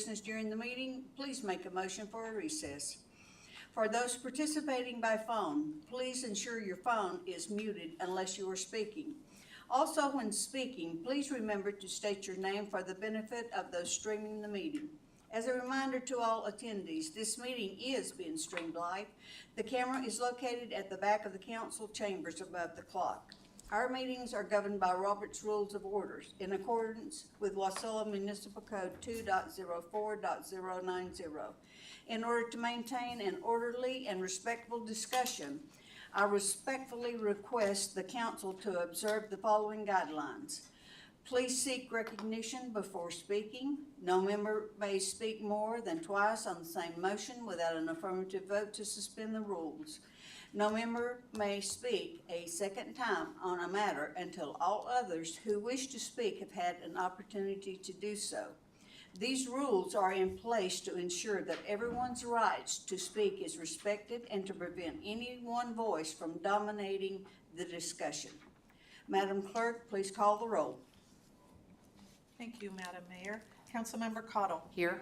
business during the meeting, please make a motion for a recess. For those participating by phone, please ensure your phone is muted unless you are speaking. Also, when speaking, please remember to state your name for the benefit of those streaming the meeting. As a reminder to all attendees, this meeting is being streamed live. The camera is located at the back of the council chambers above the clock. Our meetings are governed by Robert's Rules of Orders in accordance with Wasilla Municipal Code 2.04.090. In order to maintain an orderly and respectful discussion, I respectfully request the council to observe the following guidelines. Please seek recognition before speaking. No member may speak more than twice on the same motion without an affirmative vote to suspend the rules. No member may speak a second time on a matter until all others who wish to speak have had an opportunity to do so. These rules are in place to ensure that everyone's rights to speak is respected and to prevent any one voice from dominating the discussion. Madam Clerk, please call the roll. Thank you, Madam Mayor. Councilmember Cottle. Here.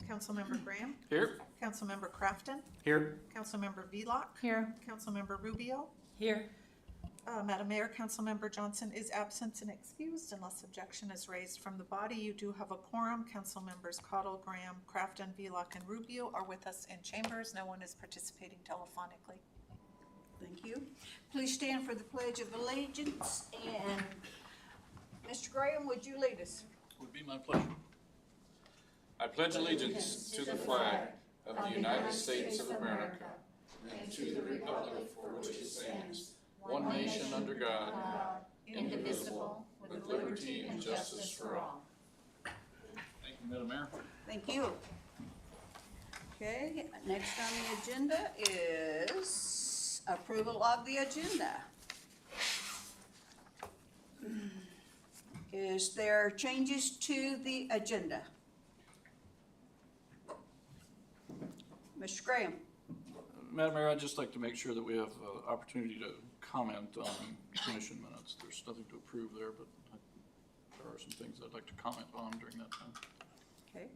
Councilmember Graham. Here. Councilmember Crafton. Here. Councilmember Vlock. Here. Councilmember Rubio. Here. Madam Mayor, Councilmember Johnson is absent and excused unless objection is raised from the body. You do have a quorum. Councilmembers Cottle, Graham, Crafton, Vlock, and Rubio are with us in chambers. No one is participating telephonically. Thank you. Please stand for the Pledge of Allegiance. And Mr. Graham, would you lead us? Would be my pleasure. I pledge allegiance to the flag of the United States of America and to the republic for which it stands, one nation under God, indivisible, with liberty and justice for all. Thank you, Madam Mayor. Thank you. Okay, next on the agenda is approval of the agenda. Is there changes to the agenda? Mr. Graham. Madam Mayor, I'd just like to make sure that we have opportunity to comment on commission minutes. There's nothing to approve there, but there are some things I'd like to comment on during that time. Okay.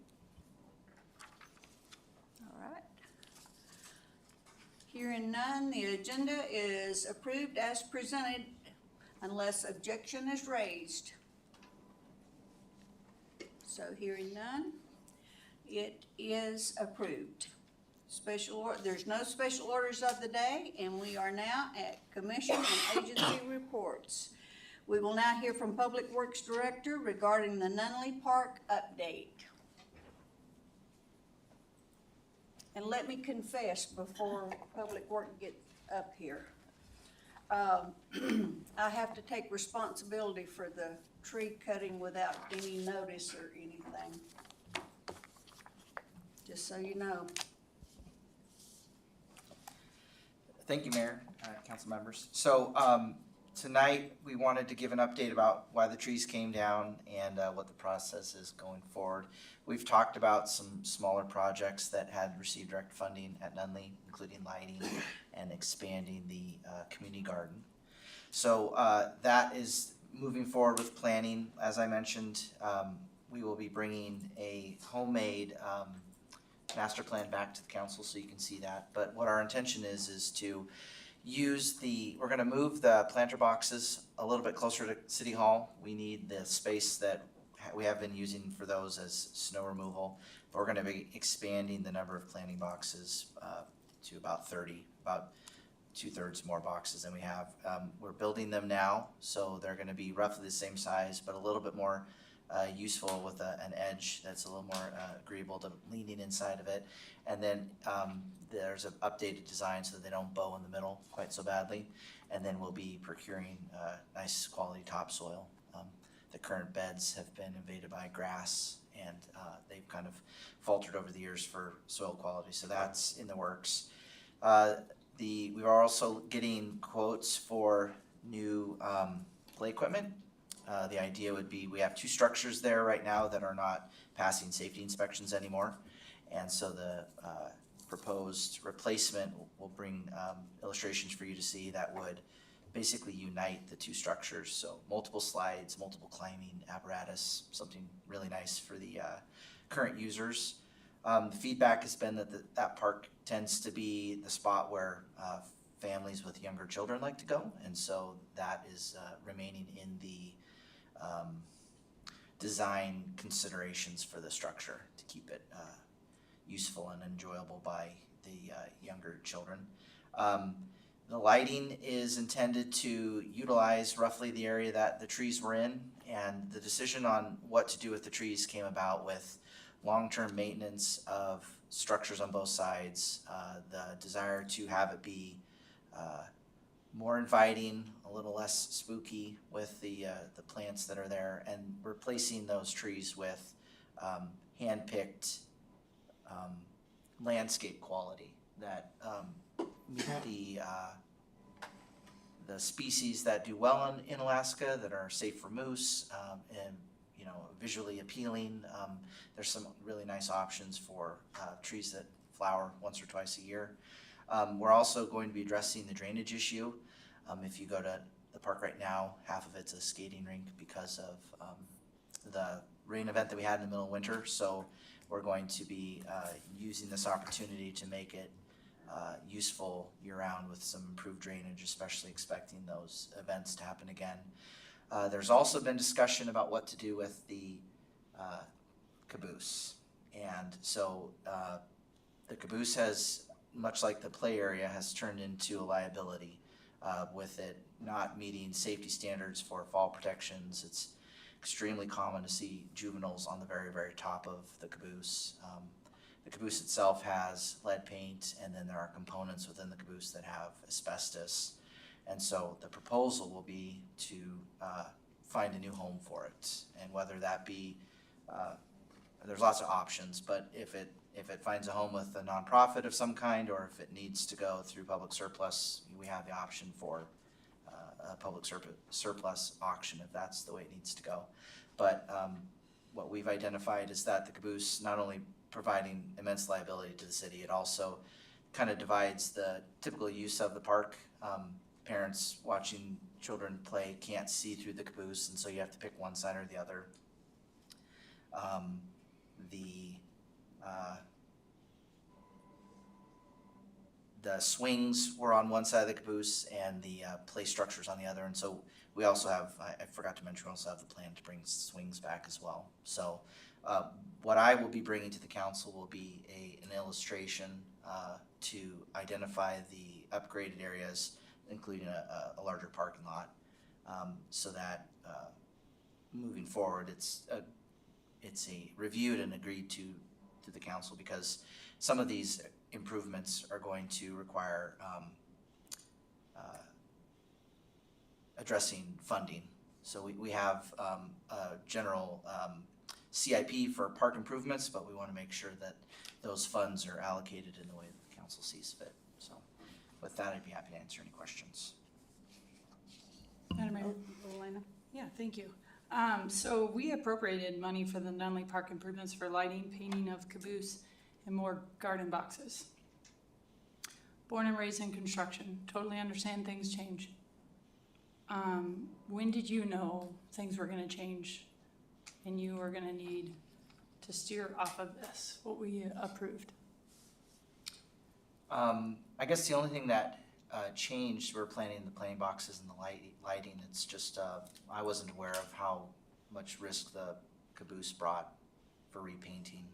All right. Hearing none, the agenda is approved as presented unless objection is raised. So hearing none, it is approved. There's no special orders of the day, and we are now at commission and agency reports. We will now hear from Public Works Director regarding the Nunley Park update. And let me confess before Public Works gets up here. I have to take responsibility for the tree cutting without any notice or anything. Just so you know. Thank you, Mayor, council members. So tonight we wanted to give an update about why the trees came down and what the process is going forward. We've talked about some smaller projects that had received direct funding at Nunley, including lighting and expanding the community garden. So that is moving forward with planning. As I mentioned, we will be bringing a homemade master plan back to the council so you can see that. But what our intention is to use we're gonna move the planter boxes a little bit closer to City Hall. We need the space that we have been using for those as snow removal. But we're gonna be expanding the number of planting boxes to about 30, about 2/3 more boxes than we have. We're building them now, so they're gonna be roughly the same size, but a little bit more useful with an edge that's a little more agreeable to leaning inside of it. And then there's an updated design so that they don't bow in the middle quite so badly. And then we'll be procuring nice quality topsoil. The current beds have been invaded by grass and they've kind of faltered over the years for soil quality. So that's in the works. We are also getting quotes for new play equipment. The idea would be we have 2 structures there right now that are not passing safety inspections anymore. And so the proposed replacement will bring illustrations for you to see that would basically unite the 2 structures. So multiple slides, multiple climbing apparatus, something really nice for the current users. The feedback has been that that park tends to be the spot where families with younger children like to go, and so that is remaining in the design considerations for the structure to keep it useful and enjoyable by the younger children. The lighting is intended to utilize roughly the area that the trees were in, and the decision on what to do with the trees came about with long-term maintenance of structures on both sides, the desire to have it be more inviting, a little less spooky with the plants that are there, and replacing those trees with hand-picked landscape quality that meet the species that do well in Alaska, that are safe for moose, and visually appealing. There's some really nice options for trees that flower once or twice a year. We're also going to be addressing the drainage issue. If you go to the park right now, half of it's a skating rink because of the rain event that we had in the middle of winter. So we're going to be using this opportunity to make it useful year-round with some improved drainage, especially expecting those events to happen again. There's also been discussion about what to do with the caboose. And so the caboose has, much like the play area, has turned into a liability with it not meeting safety standards for fall protections. It's extremely common to see juveniles on the very, very top of the caboose. The caboose itself has lead paint, and then there are components within the caboose that have asbestos. And so the proposal will be to find a new home for it, and whether that be, there's lots of options, but if it finds a home with a nonprofit of some kind, or if it needs to go through public surplus, we have the option for a public surplus auction if that's the way it needs to go. But what we've identified is that the caboose, not only providing immense liability to the city, it also kind of divides the typical use of the park. Parents watching children play can't see through the caboose, and so you have to pick one side or the other. The swings were on one side of the caboose, and the play structures on the other. And so we also have, I forgot to mention, we also have the plan to bring swings back as well. So what I will be bringing to the council will be an illustration to identify the upgraded areas, including a larger parking lot, so that moving forward, it's reviewed and agreed to the council, because some of these improvements are going to require addressing funding. So we have a general CIP for park improvements, but we want to make sure that those funds are allocated in the way that the council sees fit. So with that, I'd be happy to answer any questions. Madam Mayor? Elena? Yeah, thank you. So we appropriated money for the Nunley Park improvements for lighting, painting of caboose, and more garden boxes. Born and raised in construction, totally understand things change. When did you know things were gonna change and you were gonna need to steer off of this, what we approved? I guess the only thing that changed, we're planning the playing boxes and the lighting. It's just I wasn't aware of how much risk the caboose brought for repainting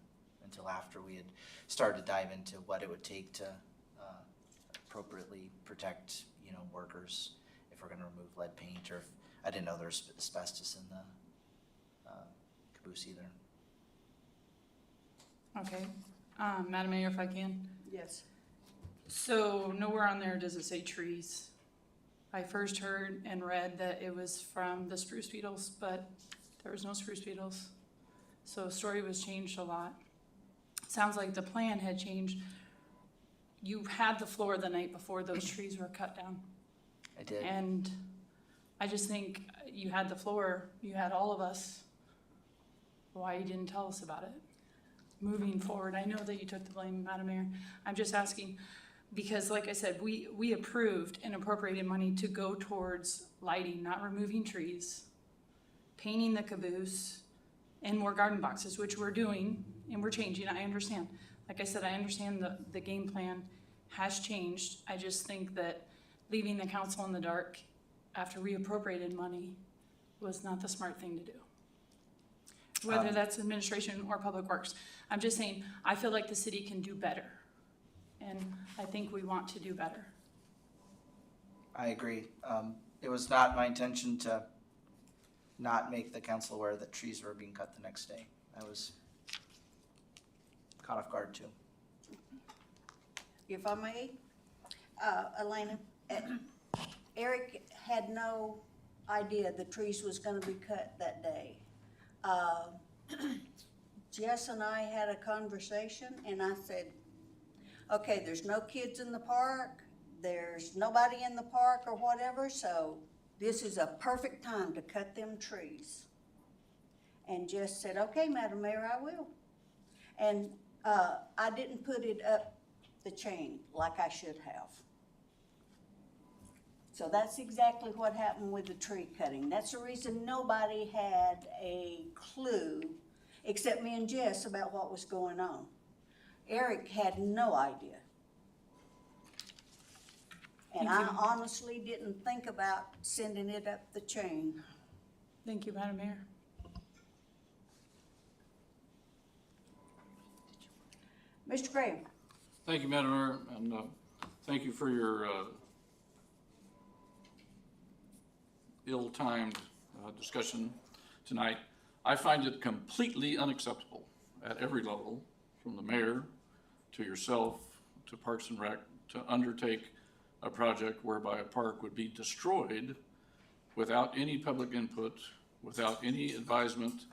until after we had started to dive into what it would take to appropriately protect, workers if we're going to remove lead paint, or if I didn't know there's asbestos in the caboose either. Okay, Madam Mayor, if I can. Yes. So nowhere on there does it say trees. I first heard and read that it was from the spruce beetles, but there was no spruce beetles. So story was changed a lot. Sounds like the plan had changed. You had the floor the night before those trees were cut down. I did. And I just think you had the floor, you had all of us. Why you didn't tell us about it? Moving forward, I know that you took the blame, Madam Mayor. I'm just asking, because like I said, we approved and appropriated money to go towards lighting, not removing trees, painting the caboose, and more garden boxes, which we're doing, and we're changing, I understand. Like I said, I understand the game plan has changed. I just think that leaving the council in the dark after we appropriated money was not the smart thing to do. Whether that's administration or public works. I'm just saying, I feel like the city can do better. And I think we want to do better. I agree. It was not my intention to not make the council aware that trees were being cut the next day. I was caught off guard too. If I may, Elena, Eric had no idea the trees was gonna be cut that day. Jess and I had a conversation and I said, okay, there's no kids in the park, there's nobody in the park or whatever, so this is a perfect time to cut them trees. And Jess said, okay, Madam Mayor, I will. And I didn't put it up the chain like I should have. So that's exactly what happened with the tree cutting. That's the reason nobody had a clue, except me and Jess, about what was going on. Eric had no idea. And I honestly didn't think about sending it up the chain. Thank you, Madam Mayor. Mr. Graham. Thank you, Madam Mayor, and thank you for your ill-timed discussion tonight. I find it completely unacceptable at every level, from the mayor to yourself to Parks and Rec, to undertake a project whereby a park would be destroyed without any public input, without any advisement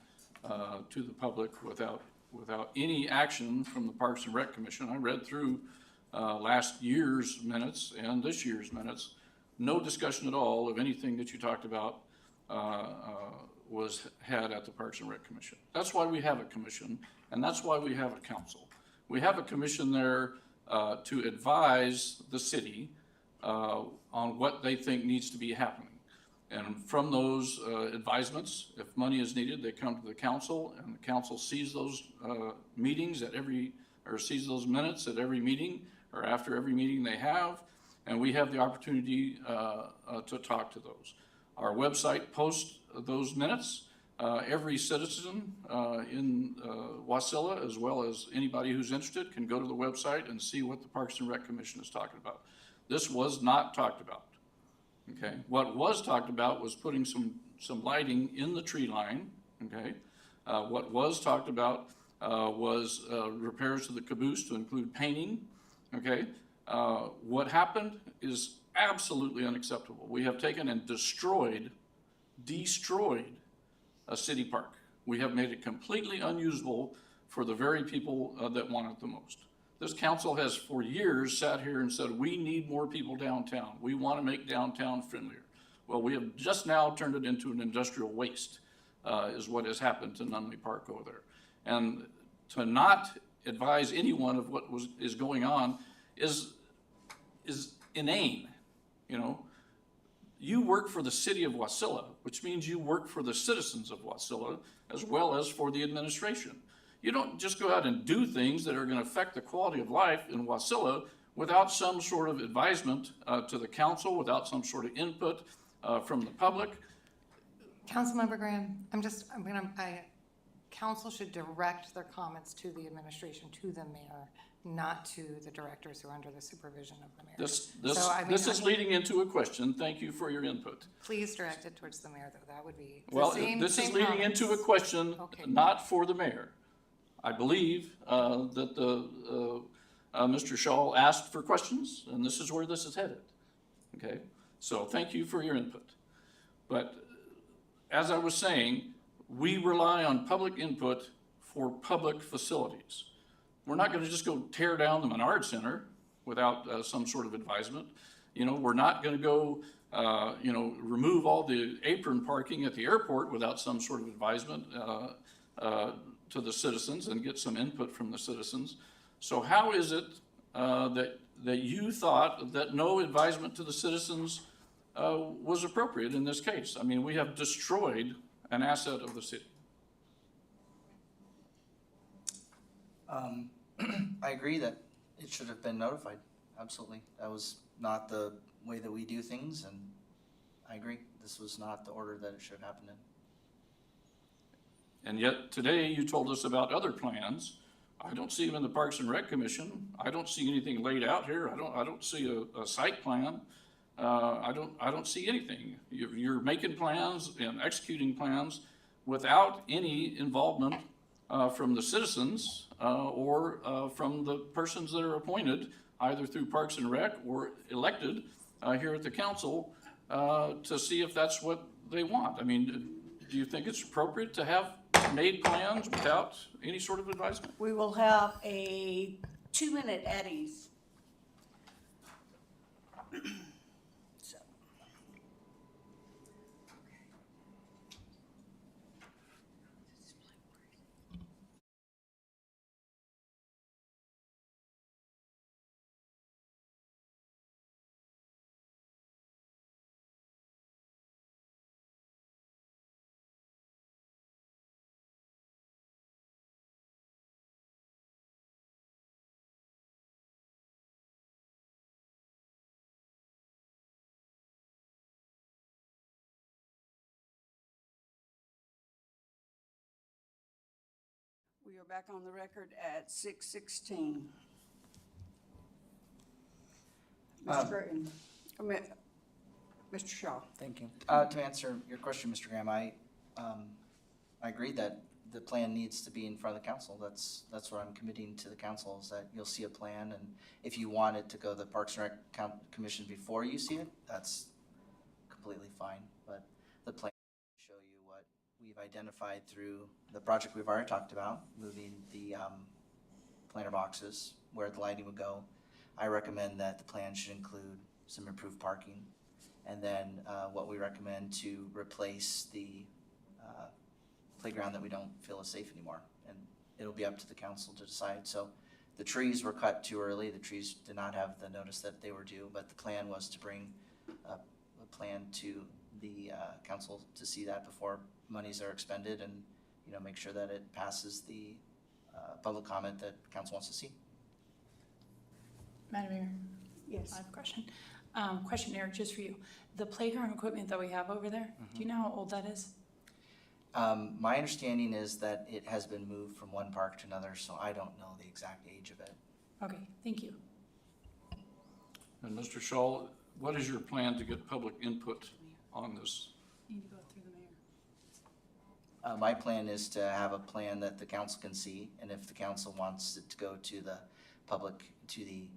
to the public, without any action from the Parks and Rec Commission. I read through last year's minutes and this year's minutes. No discussion at all of anything that you talked about was had at the Parks and Rec Commission. That's why we have a commission, and that's why we have a council. We have a commission there to advise the city on what they think needs to be happening. And from those advisements, if money is needed, they come to the council, and the council sees those meetings at every, or sees those minutes at every meeting, or after every meeting they have, and we have the opportunity to talk to those. Our website posts those minutes. Every citizen in Wasilla, as well as anybody who's interested, can go to the website and see what the Parks and Rec Commission is talking about. This was not talked about. Okay, what was talked about was putting some lighting in the tree line. Okay, what was talked about was repairs to the caboose to include painting. Okay, what happened is absolutely unacceptable. We have taken and destroyed a city park. We have made it completely unusable for the very people that want it the most. This council has for years sat here and said, we need more people downtown. We want to make downtown friendlier. Well, we have just now turned it into an industrial waste, is what has happened to Nunley Park over there. And to not advise anyone of what is going on is inane. You know, you work for the city of Wasilla, which means you work for the citizens of Wasilla as well as for the administration. You don't just go out and do things that are going to affect the quality of life in Wasilla without some sort of advisement to the council, without some sort of input from the public. Councilmember Graham, council should direct their comments to the administration, to the mayor, not to the directors who are under the supervision of the mayor. This is leading into a question. Thank you for your input. Please direct it towards the mayor, though. That would be well. This is leading into a question, not for the mayor. I believe that Mr. Schaal asked for questions, and this is where this is headed. Okay, so thank you for your input. But as I was saying, we rely on public input for public facilities. We're not going to just go tear down the Menard Center without some sort of advisement. You know, we're not going to go, remove all the apron parking at the airport without some sort of advisement to the citizens and get some input from the citizens. So how is it that you thought that no advisement to the citizens was appropriate in this case? I mean, we have destroyed an asset of the city. I agree that it should have been notified, absolutely. That was not the way that we do things, and I agree, this was not the order that it should have happened in. And yet today you told us about other plans. I don't see them in the Parks and Rec Commission. I don't see anything laid out here. I don't see a site plan. I don't see anything. You're making plans and executing plans without any involvement from the citizens or from the persons that are appointed, either through Parks and Rec or elected here at the council to see if that's what they want. I mean, do you think it's appropriate to have made plans without any sort of advisement? We will have a 2-minute at ease. So. We are back on the record at 6:16. Mr. Graham, Mr. Shaw. Thank you. To answer your question, Mr. Graham, I agree that the plan needs to be in front of the council. That's what I'm committing to the council, is that you'll see a plan, and if you want it to go to the Parks and Rec Commission before you see it, that's completely fine. But the plan will show you what we've identified through the project we've already talked about, moving the planter boxes, where the lighting would go. I recommend that the plan should include some improved parking, and then what we recommend to replace the playground that we don't feel is safe anymore. And it'll be up to the council to decide. So the trees were cut too early. The trees did not have the notice that they were due, but the plan was to bring a plan to the council to see that before monies are expended, and make sure that it passes the public comment that council wants to see. Madam Mayor, Yes. I have a question. Question, Eric, just for you. The playground equipment that we have over there, do you know how old that is? My understanding is that it has been moved from one park to another, so I don't know the exact age of it. Okay, thank you. And Mr. Schaal, what is your plan to get public input on this? You need to go through the mayor. My plan is to have a plan that the council can see, and if the council wants it to go to the public, to the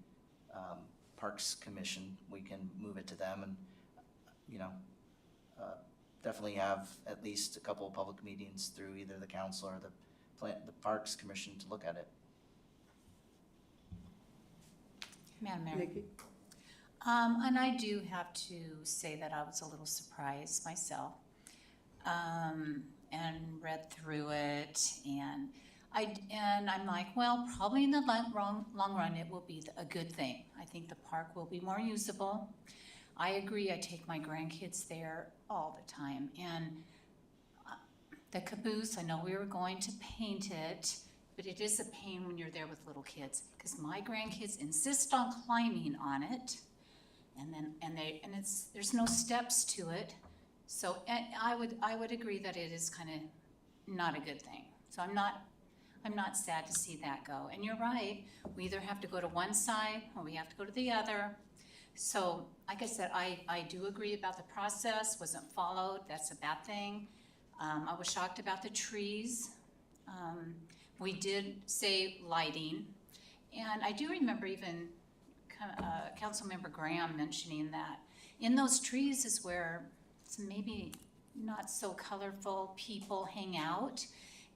Parks Commission, we can move it to them, and definitely have at least a couple of public meetings through either the council or the Parks Commission to look at it. Madam Mayor. Nikki? And I do have to say that I was a little surprised myself, and read through it, and I'm like, well, probably in the long run, it will be a good thing. I think the park will be more usable. I agree, I take my grandkids there all the time, and the caboose, I know we were going to paint it, but it is a pain when you're there with little kids, because my grandkids insist on climbing on it, and there's no steps to it. So I would agree that it is kind of not a good thing. So I'm not sad to see that go. And you're right, we either have to go to one side or we have to go to the other. So like I said, I do agree about the process wasn't followed. That's a bad thing. I was shocked about the trees. We did say lighting, and I do remember even Councilmember Graham mentioning that in those trees is where some maybe not so colorful people hang out,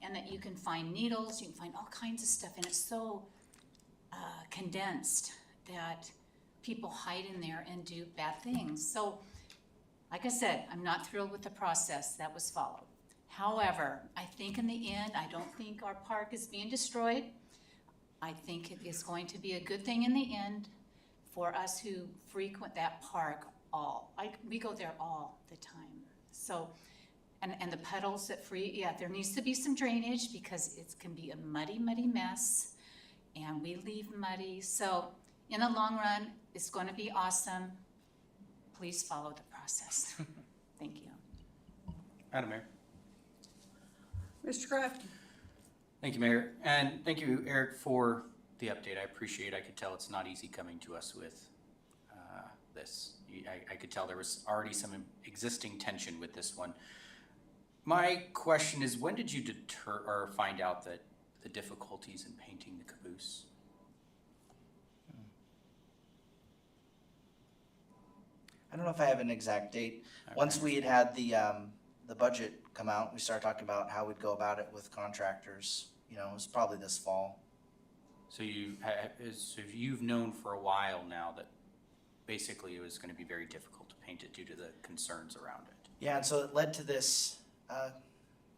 and that you can find needles, you can find all kinds of stuff, and it's so condensed that people hide in there and do bad things. So, like I said, I'm not thrilled with the process that was followed. However, I think in the end, I don't think our park is being destroyed. I think it is going to be a good thing in the end for us who frequent that park we go there all the time. So, and the puddles that yeah, there needs to be some drainage because it can be a muddy, muddy mess. and we leave muddy. So in the long run, it's going to be awesome. Please follow the process. Thank you. Madam Mayor. Mr. Crafton? Thank you, Mayor. And thank you, Eric, for the update. I appreciate it. I could tell it's not easy coming to us with this. I could tell there was already some existing tension with this one. My question is, when did you deter or find out that the difficulties in painting the caboose? I don't know if I have an exact date. Once we had the budget come out, we started talking about how we'd go about it with contractors. You know, it was probably this fall. So you've known for a while now that basically it was going to be very difficult to paint it due to the concerns around it. Yeah, and so it led to this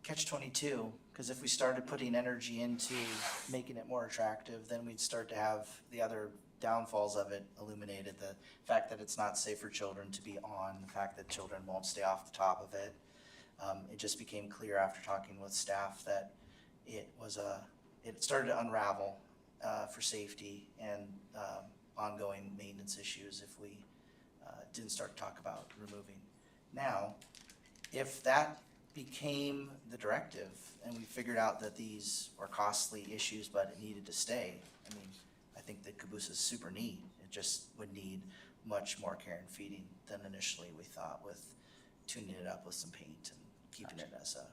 catch-22, because if we started putting energy into making it more attractive, then we'd start to have the other downfalls of it illuminated. The fact that it's not safe for children to be on, the fact that children won't stay off the top of it. It just became clear after talking with staff that it started to unravel for safety and ongoing maintenance issues if we didn't start to talk about removing. Now, if that became the directive and we figured out that these were costly issues but it needed to stay, I mean, I think the caboose is super neat. It just would need much more care and feeding than initially we thought, with tuning it up with some paint and keeping it as a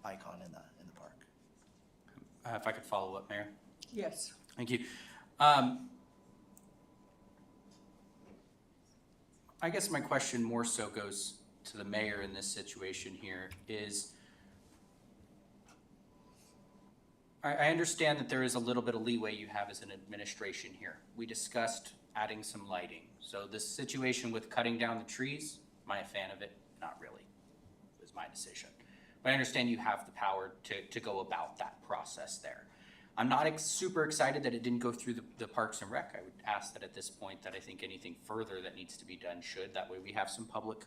icon in the park. If I could follow up, Mayor. Yes. Thank you. I guess my question more so goes to the mayor in this situation here is, I understand that there is a little bit of leeway you have as an administration here. We discussed adding some lighting. So this situation with cutting down the trees, am I a fan of it? Not really. It was my decision. But I understand you have the power to go about that process there. I'm not super excited that it didn't go through the Parks and Rec. I would ask that at this point that I think anything further that needs to be done should. That way we have some public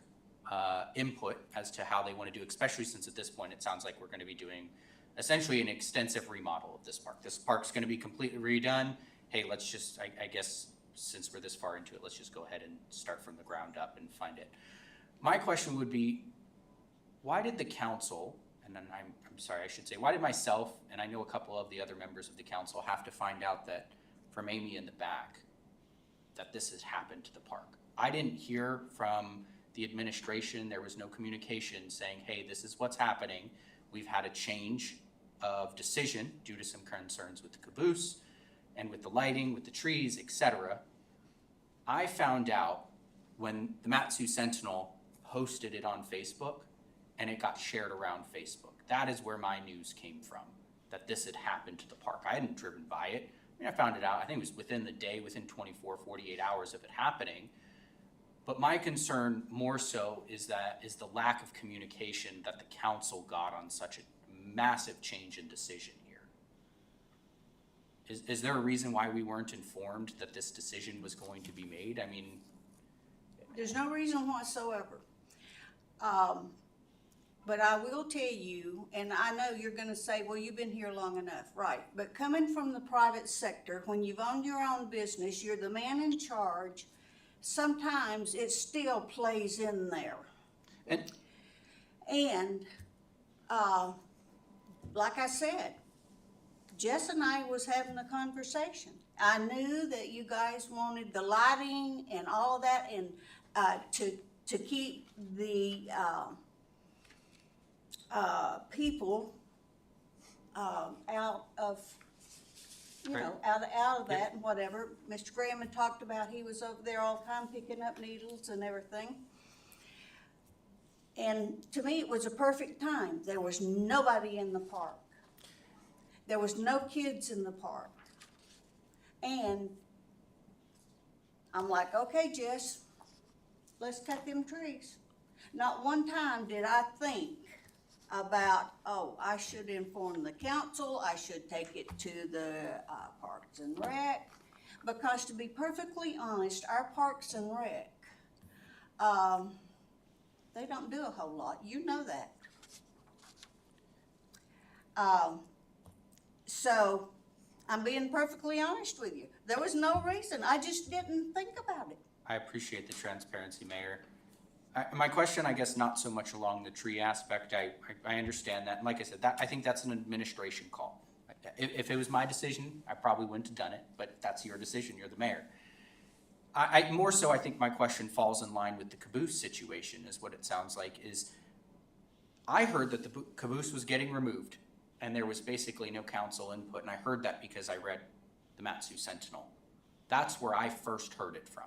input as to how they want to do, especially since at this point it sounds like we're going to be doing essentially an extensive remodel of this park. This park's going to be completely redone. Hey, let's just, I guess, since we're this far into it, let's just go ahead and start from the ground up and find it. My question would be, why did the council, and then I'm sorry, I should say, why did myself, and I know a couple of the other members of the council, have to find out that from Amy in the back that this has happened to the park? I didn't hear from the administration. There was no communication saying, hey, this is what's happening. We've had a change of decision due to some concerns with the caboose and with the lighting, with the trees, etc. I found out when the Matsu Sentinel posted it on Facebook and it got shared around Facebook. That is where my news came from, that this had happened to the park. I hadn't driven by it. I mean, I found it out, I think it was within the day, within 24, 48 hours of it happening. But my concern more so is the lack of communication that the council got on such a massive change in decision here. Is there a reason why we weren't informed that this decision was going to be made? I mean, There's no reason whatsoever. But I will tell you, and I know you're gonna say, well, you've been here long enough, right? But coming from the private sector, when you've owned your own business, you're the man in charge, sometimes it still plays in there. And like I said, Jess and I was having a conversation. I knew that you guys wanted the lighting and all of that, and to keep the people out of, out of that and whatever. Mr. Graham had talked about, he was over there all the time picking up needles and everything. And to me, it was a perfect time. There was nobody in the park. There was no kids in the park. And I'm like, okay, Jess, let's cut them trees. Not one time did I think about, oh, I should inform the council, I should take it to the Parks and Rec. Because to be perfectly honest, our Parks and Rec, they don't do a whole lot. You know that. So I'm being perfectly honest with you. There was no reason. I just didn't think about it. I appreciate the transparency, Mayor. My question, I guess, not so much along the tree aspect. I understand that. And like I said, I think that's an administration call. If it was my decision, I probably wouldn't have done it, but that's your decision. You're the mayor. More so, I think my question falls in line with the caboose situation, is what it sounds like. Is I heard that the caboose was getting removed, and there was basically no council input, and I heard that because I read the Matsu Sentinel. That's where I first heard it from.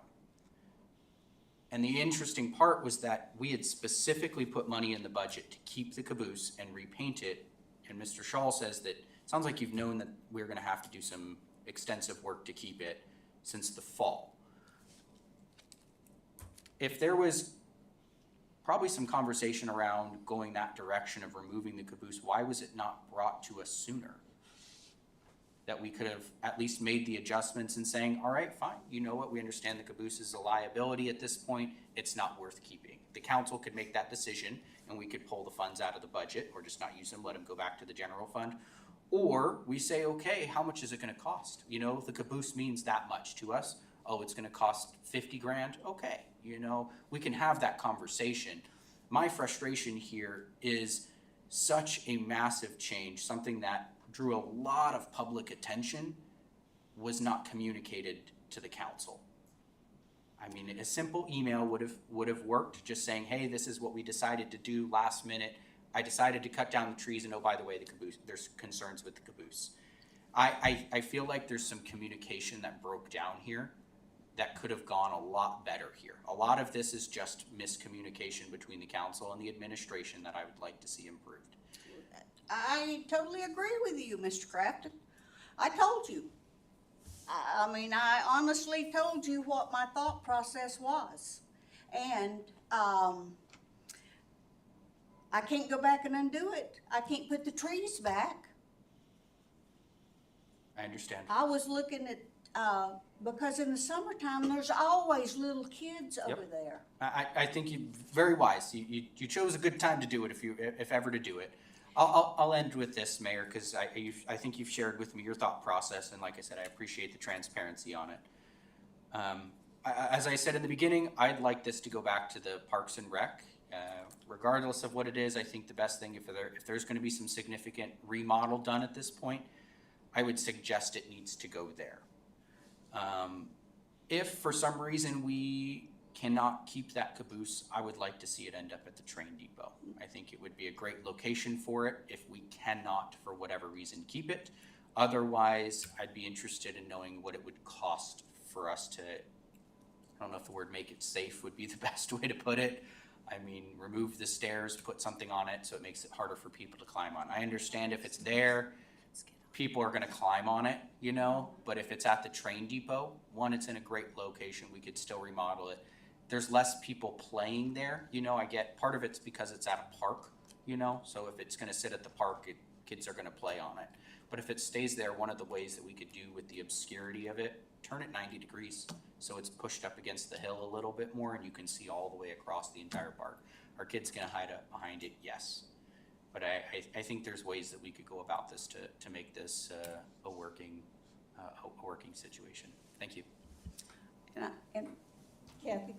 And the interesting part was that we had specifically put money in the budget to keep the caboose and repaint it, and Mr. Schaal says that, it sounds like you've known that we're gonna have to do some extensive work to keep it since the fall. If there was probably some conversation around going that direction of removing the caboose, why was it not brought to us sooner? That we could have at least made the adjustments and saying, all right, fine, you know what, we understand the caboose is a liability at this point, it's not worth keeping. The council could make that decision and we could pull the funds out of the budget or just not use them, let them go back to the general fund. Or we say, okay, how much is it gonna cost? You know, the caboose means that much to us. Oh, it's gonna cost 50 grand? Okay, you know, we can have that conversation. My frustration here is such a massive change, something that drew a lot of public attention, was not communicated to the council. I mean, a simple email would have worked, just saying, hey, this is what we decided to do last minute. I decided to cut down the trees, and oh, by the way, the caboose, there's concerns with the caboose. I feel like there's some communication that broke down here that could have gone a lot better here. A lot of this is just miscommunication between the council and the administration that I would like to see improved. I totally agree with you, Mr. Crafton. I told you. I mean, I honestly told you what my thought process was. And I can't go back and undo it. I can't put the trees back. I understand. I was looking at, because in the summertime, there's always little kids over there. I think you very wise. You chose a good time to do it if ever to do it. I'll end with this, Mayor, because I think you've shared with me your thought process, and like I said, I appreciate the transparency on it. As I said in the beginning, I'd like this to go back to the Parks and Rec. Regardless of what it is, I think the best thing, if there's going to be some significant remodel done at this point, I would suggest it needs to go there. If for some reason we cannot keep that caboose, I would like to see it end up at the train depot. I think it would be a great location for it if we cannot, for whatever reason, keep it. Otherwise, I'd be interested in knowing what it would cost for us to, I don't know if the word make it safe would be the best way to put it. I mean, remove the stairs, put something on it so it makes it harder for people to climb on. I understand if it's there, people are gonna climb on it, you know, but if it's at the train depot, one, it's in a great location, we could still remodel it. There's less people playing there, you know, I get, part of it's because it's at a park, you know, so if it's gonna sit at the park, kids are gonna play on it. But if it stays there, one of the ways that we could do with the obscurity of it, turn it 90 degrees, so it's pushed up against the hill a little bit more and you can see all the way across the entire park. Are kids gonna hide up behind it? Yes. But I think there's ways that we could go about this to make this a working situation. Thank you. And Kathy?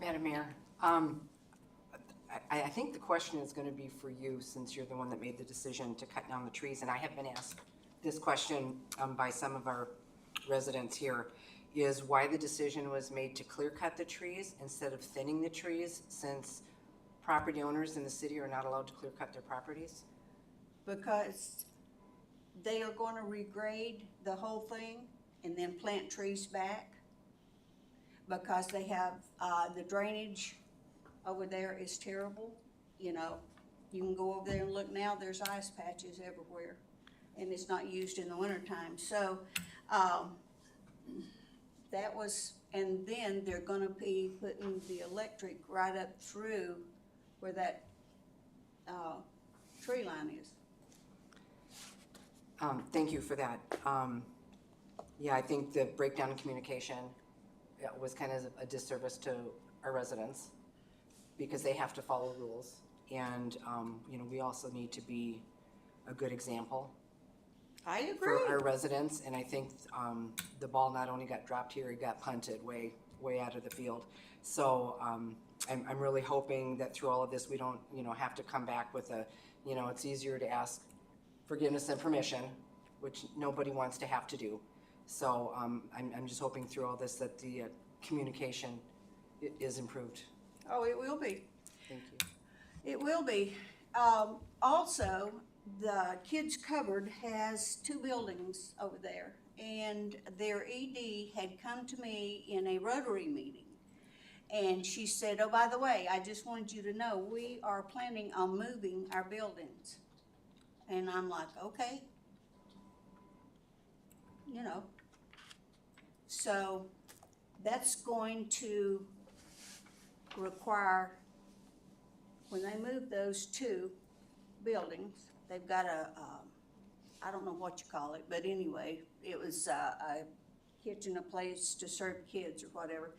Madam Mayor, I think the question is going to be for you, since you're the one that made the decision to cut down the trees, and I have been asked this question by some of our residents here, is why the decision was made to clear cut the trees instead of thinning the trees, since property owners in the city are not allowed to clear cut their properties? Because they are gonna regrade the whole thing and then plant trees back. Because they have, the drainage over there is terrible, you know. You can go over there and look now, there's ice patches everywhere. And it's not used in the wintertime, so, that was, and then they're gonna be putting the electric right up through where that, tree line is. Thank you for that. Yeah, I think the breakdown in communication was kind of a disservice to our residents because they have to follow rules. And, you know, we also need to be a good example. I agree. for our residents, and I think, the ball not only got dropped here, it got punted way out of the field. So, I'm really hoping that through all of this, we don't, have to come back with it's easier to ask forgiveness than permission, which nobody wants to have to do. So, I'm just hoping through all this that the communication is improved. Oh, it will be. Thank you. It will be. Also, the Kids Cupboard has 2 buildings over there, and their ED had come to me in a Rotary meeting. And she said, oh, by the way, I just wanted you to know, we are planning on moving our buildings. And I'm like, okay. So that's going to require, when they move those 2 buildings, they've got I don't know what you call it, but anyway, it was a kitchen, a place to serve kids or whatever.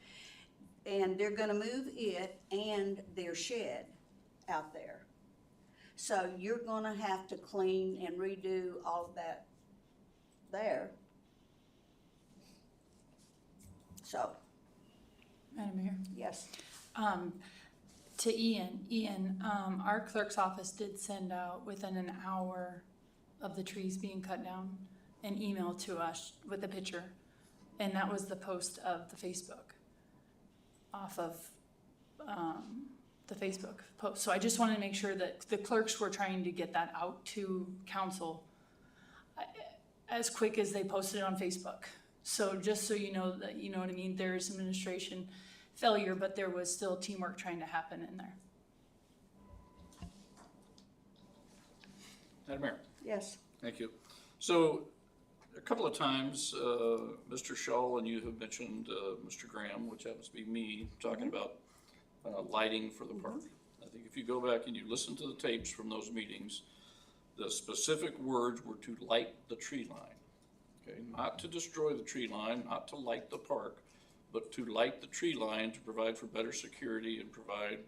And they're gonna move it and their shed out there. So you're gonna have to clean and redo all of that there. So, Madam Mayor. yes. To Ian, our clerk's office did send out within an hour of the trees being cut down an email to us with a picture. And that was the post of the Facebook, off of the Facebook post. So I just wanted to make sure that the clerks were trying to get that out to council as quick as they posted it on Facebook. So just so you know that, you know what I mean, there's administration failure, but there was still teamwork trying to happen in there. Madam Mayor. Yes. Thank you. So, a couple of times, Mr. Schaal and you have mentioned Mr. Graham, which happens to be me, talking about lighting for the park. I think if you go back and you listen to the tapes from those meetings, the specific words were to light the tree line. Okay, not to destroy the tree line, not to light the park, but to light the tree line to provide for better security and provide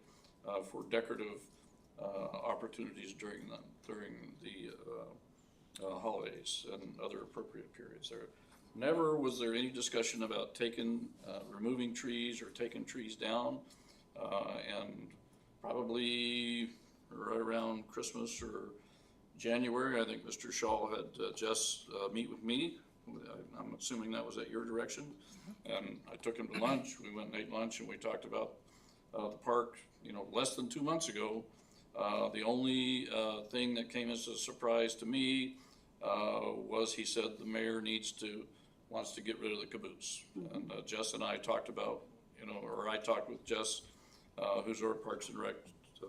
for decorative opportunities during the holidays and other appropriate periods. There never was there any discussion about removing trees or taking trees down, and probably right around Christmas or January, I think Mr. Schaal had Jess meet with me. I'm assuming that was at your direction. And I took him to lunch. We went and ate lunch and we talked about the park, less than 2 months ago. The only thing that came as a surprise to me was he said the mayor wants to get rid of the caboose. And Jess and I talked about, or I talked with Jess, who's our Parks and Rec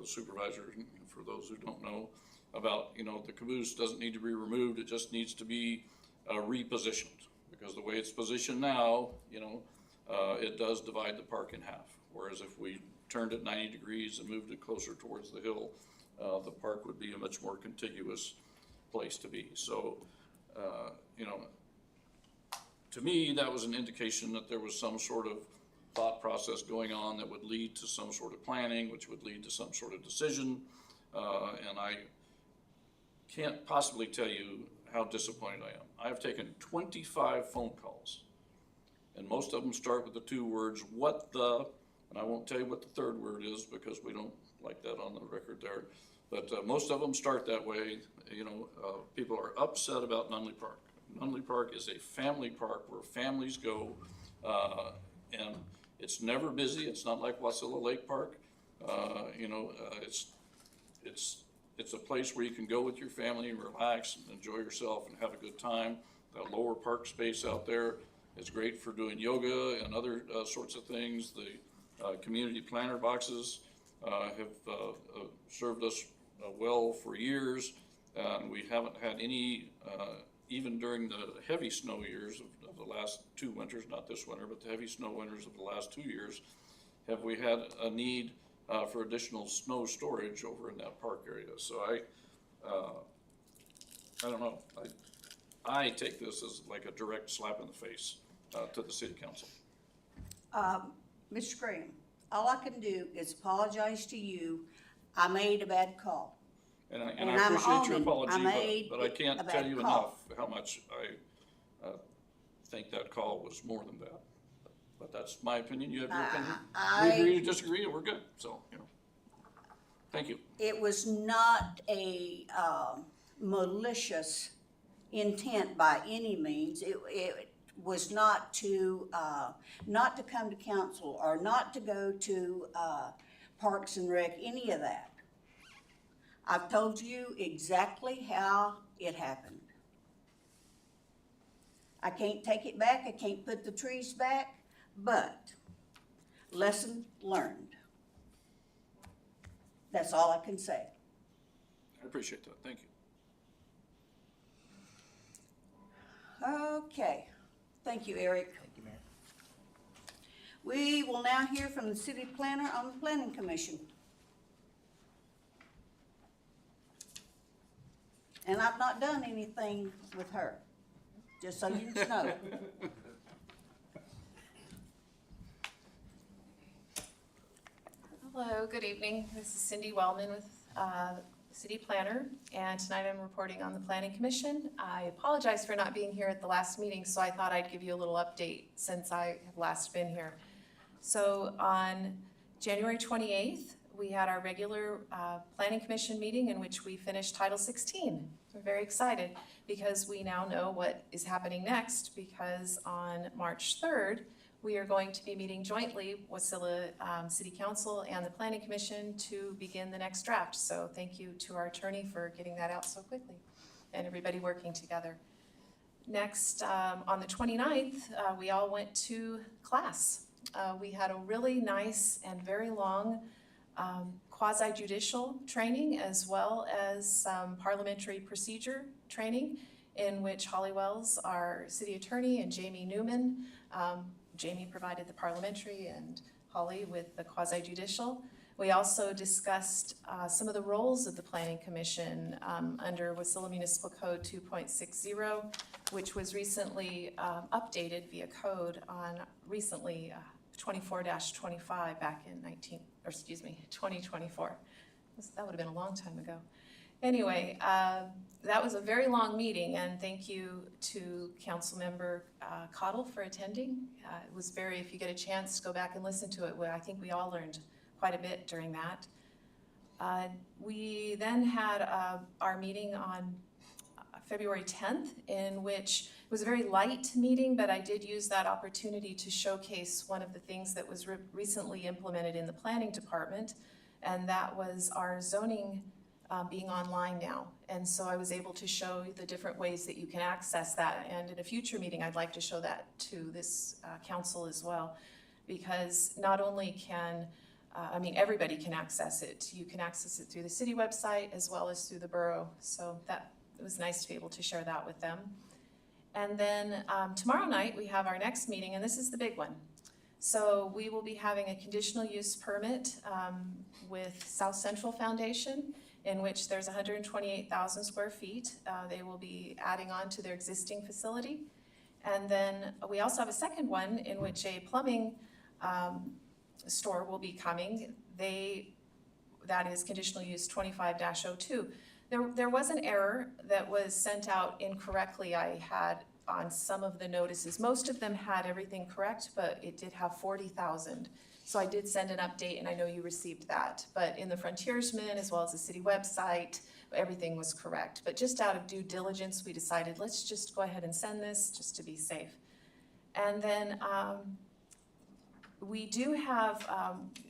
supervisor, for those who don't know, about, the caboose doesn't need to be removed, it just needs to be repositioned. Because the way it's positioned now, it does divide the park in half. Whereas if we turned it 90 degrees and moved it closer towards the hill, the park would be a much more contiguous place to be. So, to me, that was an indication that there was some sort of thought process going on that would lead to some sort of planning, which would lead to some sort of decision. And I can't possibly tell you how disappointed I am. I have taken 25 phone calls, and most of them start with the 2 words, what the, and I won't tell you what the 3rd word is because we don't like that on the record there, but most of them start that way. People are upset about Nunley Park. Nunley Park is a family park where families go, and it's never busy. It's not like Wasilla Lake Park. It's a place where you can go with your family and relax and enjoy yourself and have a good time. That lower park space out there is great for doing yoga and other sorts of things. The community planter boxes have served us well for years, and we haven't had any, even during the heavy snow years of the last 2 winters, not this winter, but the heavy snow winters of the last 2 years, have we had a need for additional snow storage over in that park area. So I don't know. I take this as like a direct slap in the face to the city council. Mr. Graham, all I can do is apologize to you. I made a bad call. And I And I'm appreciate your almond. I apology, made but I can't a tell bad you call. enough how much I think that call was more than that. But that's my opinion, you have your opinion. We agree to disagree, and we're good, so, you know. Thank you. It was not a malicious intent by any means. It was not to come to council or not to go to Parks and Rec, any of that. I've told you exactly how it happened. I can't take it back, I can't put the trees back, but lesson learned. That's all I can say. I appreciate that, thank you. Okay, thank you, Eric. Thank you, Mayor. We will now hear from the city planner on the planning commission. And I've not done anything with her, just so you know. Hello, good evening. This is Cindy Wellman with City Planner, and tonight I'm reporting on the Planning Commission. I apologize for not being here at the last meeting, so I thought I'd give you a little update since I have last been here. So on January 28th, we had our regular Planning Commission meeting in which we finished Title 16. We're very excited because we now know what is happening next, because on March 3rd, we are going to be meeting jointly, Wasilla City Council and the Planning Commission, to begin the next draft. So thank you to our attorney for getting that out so quickly and everybody working together. Next, on the 29th, we all went to class. We had a really nice and very long quasi-judicial training, as well as some parliamentary procedure training, in which Holly Wells, our city attorney, and Jamie Newman, Jamie provided the parliamentary and Holly with the quasi-judicial. We also discussed some of the roles of the Planning Commission under Wasilla Municipal Code 2.60, which was recently updated via code on recently 24-25 back in 2024. That would have been a long time ago. Anyway, that was a very long meeting, and thank you to Councilmember Cottle for attending. It was very, if you get a chance to go back and listen to it, I think we all learned quite a bit during that. We then had our meeting on February 10th, in which it was a very light meeting, but I did use that opportunity to showcase one of the things that was recently implemented in the planning department, and that was our zoning being online now. And so I was able to show the different ways that you can access that, and in a future meeting I'd like to show that to this council as well, because not only can everybody can access it. You can access it through the city website as well as through the borough, so that it was nice to be able to share that with them. And then tomorrow night we have our next meeting, and this is the big one. So we will be having a conditional use permit with South Central Foundation, in which there's 128,000 square feet. They will be adding on to their existing facility. And then we also have a second one in which a plumbing store will be coming. That is conditional use 25-02. There was an error that was sent out incorrectly. I had on some of the notices. Most of them had everything correct, but it did have 40,000. So I did send an update, and I know you received that. But in the frontiersman, as well as the city website, everything was correct. But just out of due diligence, we decided, let's just go ahead and send this just to be safe. And then we do have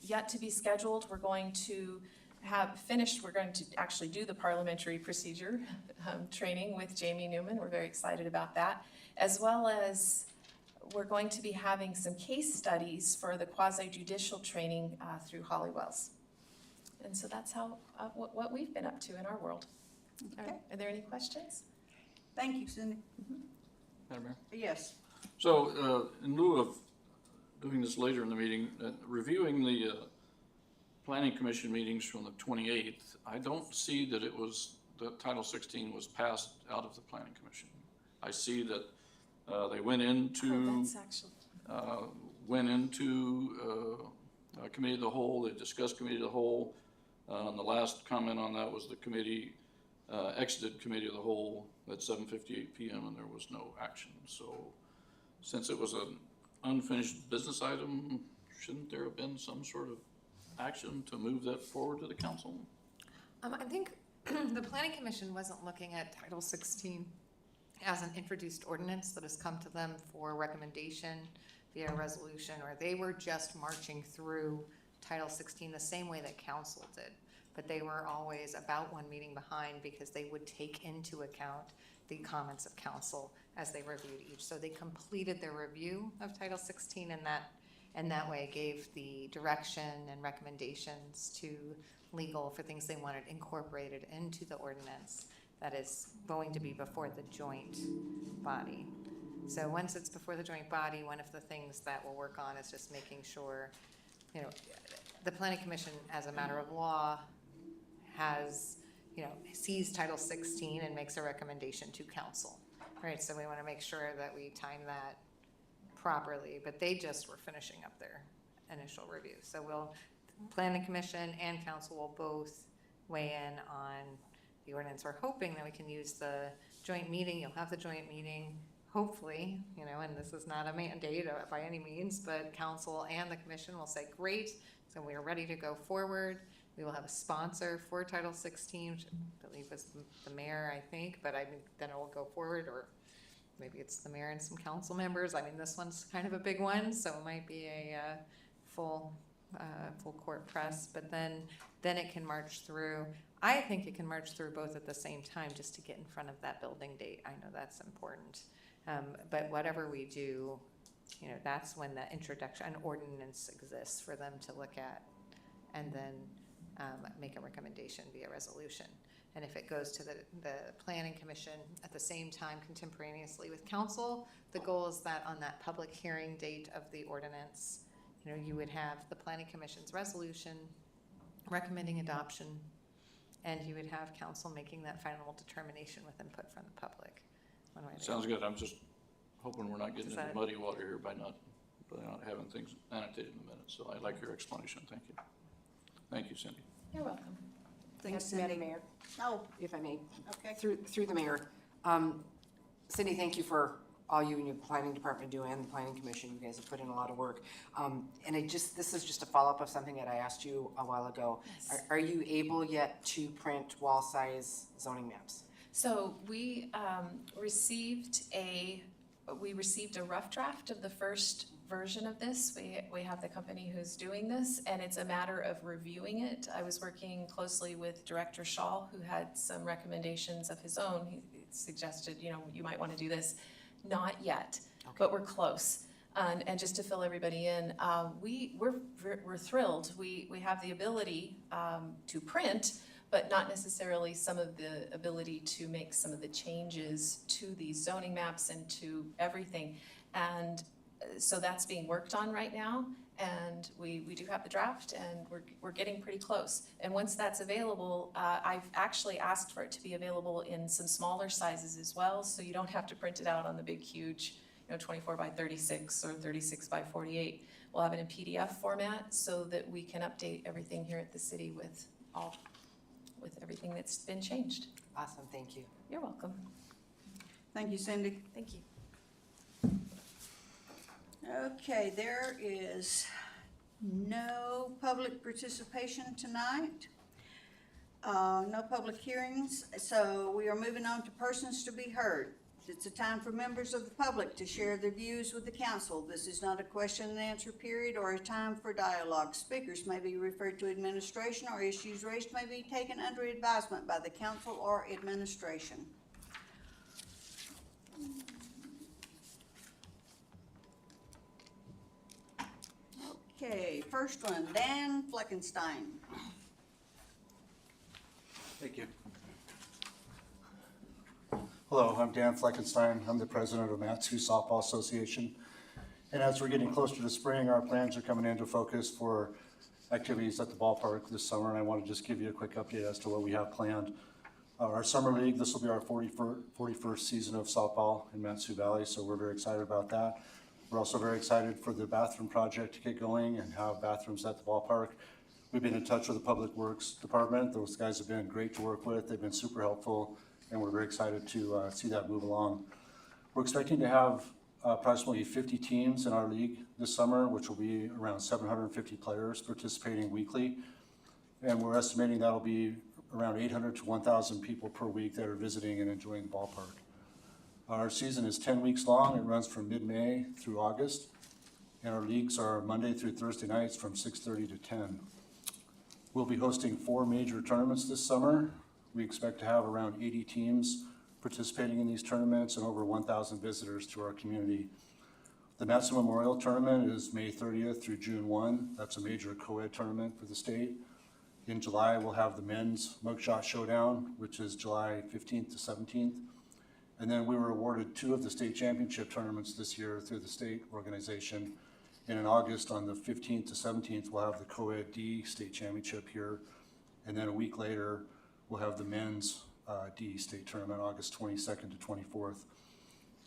yet to be scheduled. We're going to we're going to actually do the parliamentary procedure training with Jamie Newman. We're very excited about that, as well as we're going to be having some case studies for the quasi-judicial training through Holly Wells. And so that's how what we've been up to in our world. Okay. Are there any questions? Thank you, Cindy. Madam Mayor? Yes. So in lieu of doing this later in the meeting, reviewing the Planning Commission meetings from the 28th, I don't see that that Title 16 was passed out of the Planning Commission. I see that they went into Committee of the Whole. They discussed Committee of the Whole. And the last comment on that was the committee exited committee of the whole at 7:58 p.m. and there was no action. So since it was an unfinished business item, shouldn't there have been some sort of action to move that forward to the council? I think the planning commission wasn't looking at Title 16 as an introduced ordinance that has come to them for recommendation via resolution, or they were just marching through Title 16 the same way that council did. But they were always about one meeting behind because they would take into account the comments of council as they reviewed each. So they completed their review of Title 16 and that way gave the direction and recommendations to legal for things they wanted incorporated into the ordinance that is going to be before the joint body. So once it's before the joint body, one of the things that we'll work on is just making sure, you know, the planning commission as a matter of law has, you know, sees Title 16 and makes a recommendation to council, right? So we want to make sure that we time that properly, but they just were finishing up their initial review. So planning commission and council will both weigh in on the ordinance. We're hoping that we can use the joint meeting. You'll have the joint meeting, hopefully, you know, and this is not a mandate by any means, but council and the commission will say, great, so we are ready to go forward. We will have a sponsor for Title 16, which I believe was the mayor, I think, but I mean, then it will go forward, or maybe it's the mayor and some council members. I mean, this one's kind of a big one, so it might be a full court press, but then it can march through. I think it can march through both at the same time just to get in front of that building date. I know that's important. But whatever we do, you know, that's when the introduction, an ordinance exists for them to look at and then make a recommendation via resolution. And if it goes to the planning commission at the same time contemporaneously with council, the goal is that on that public hearing date of the ordinance, you know, you would have the planning commission's resolution recommending adoption, and you would have council making that final determination with input from the public. Sounds good. I'm just hoping we're not getting into muddy water here by not having things annotated in the minutes. So I like your explanation. Thank you. Thank you, Cindy. You're welcome. Thanks, Yes, Cindy. Madam Mayor, Oh, if I may, okay. through the mayor. Cindy, thank you for all you and your planning department do and the planning commission. You guys have put in a lot of work. And this is just a follow-up of something that I asked you a while ago. Yes. Are you able yet to print wall size zoning maps? So we received a rough draft of the first version of this. We have the company who's doing this, and it's a matter of reviewing it. I was working closely with Director Schaal, who had some recommendations of his own. He suggested, you know, you might want to do this. Not yet, Okay. but we're close. And just to fill everybody in, we're thrilled. We have the ability to print, but not necessarily some of the ability to make some of the changes to these zoning maps and to everything. And so that's being worked on right now. And we do have the draft, and we're getting pretty close. And once that's available, I've actually asked for it to be available in some smaller sizes as well, so you don't have to print it out on the big, huge, you know, 24 by 36 or 36 by 48. We'll have it in PDF format so that we can update everything here at the city with everything that's been changed. Awesome, thank you. You're welcome. Thank you, Cindy. Thank you. Okay, there is no public participation tonight. No public hearings, so we are moving on to persons to be heard. It's a time for members of the public to share their views with the council. This is not a question and answer period or a time for dialogue. Speakers may be referred to administration, or issues raised may be taken under advisement by the council or administration. Okay, first one, Dan Fleckenstein. Thank you. Hello, I'm Dan Fleckenstein. I'm the president of Matsu Softball Association. And as we're getting closer to spring, our plans are coming into focus for activities at the ballpark this summer. And I want to just give you a quick update as to what we have planned. Our summer league, this will be our 41st season of softball in Matsu Valley, so we're very excited about that. We're also very excited for the bathroom project to get going and have bathrooms at the ballpark. We've been in touch with the Public Works Department. Those guys have been great to work with. They've been super helpful, and we're very excited to see that move along. We're expecting to have approximately 50 teams in our league this summer, which will be around 750 players participating weekly. And we're estimating that'll be around 800 to 1,000 people per week that are visiting and enjoying the ballpark. Our season is 10 weeks long. It runs from mid-May through August. And our leagues are Monday through Thursday nights from 6:30 to 10. We'll be hosting 4 major tournaments this summer. We expect to have around 80 teams participating in these tournaments and over 1,000 visitors to our community. The Matsu Memorial Tournament is May 30th through June 1. That's a major co-ed tournament for the state. In July, we'll have the Men's Mugshot Showdown, which is July 15th to 17th. And then we were awarded 2 of the state championship tournaments this year through the state organization. And in August, on the 15th to 17th, we'll have the Co-Ed D State Championship here. And then a week later, we'll have the Men's D State Tournament, August 22nd to 24th.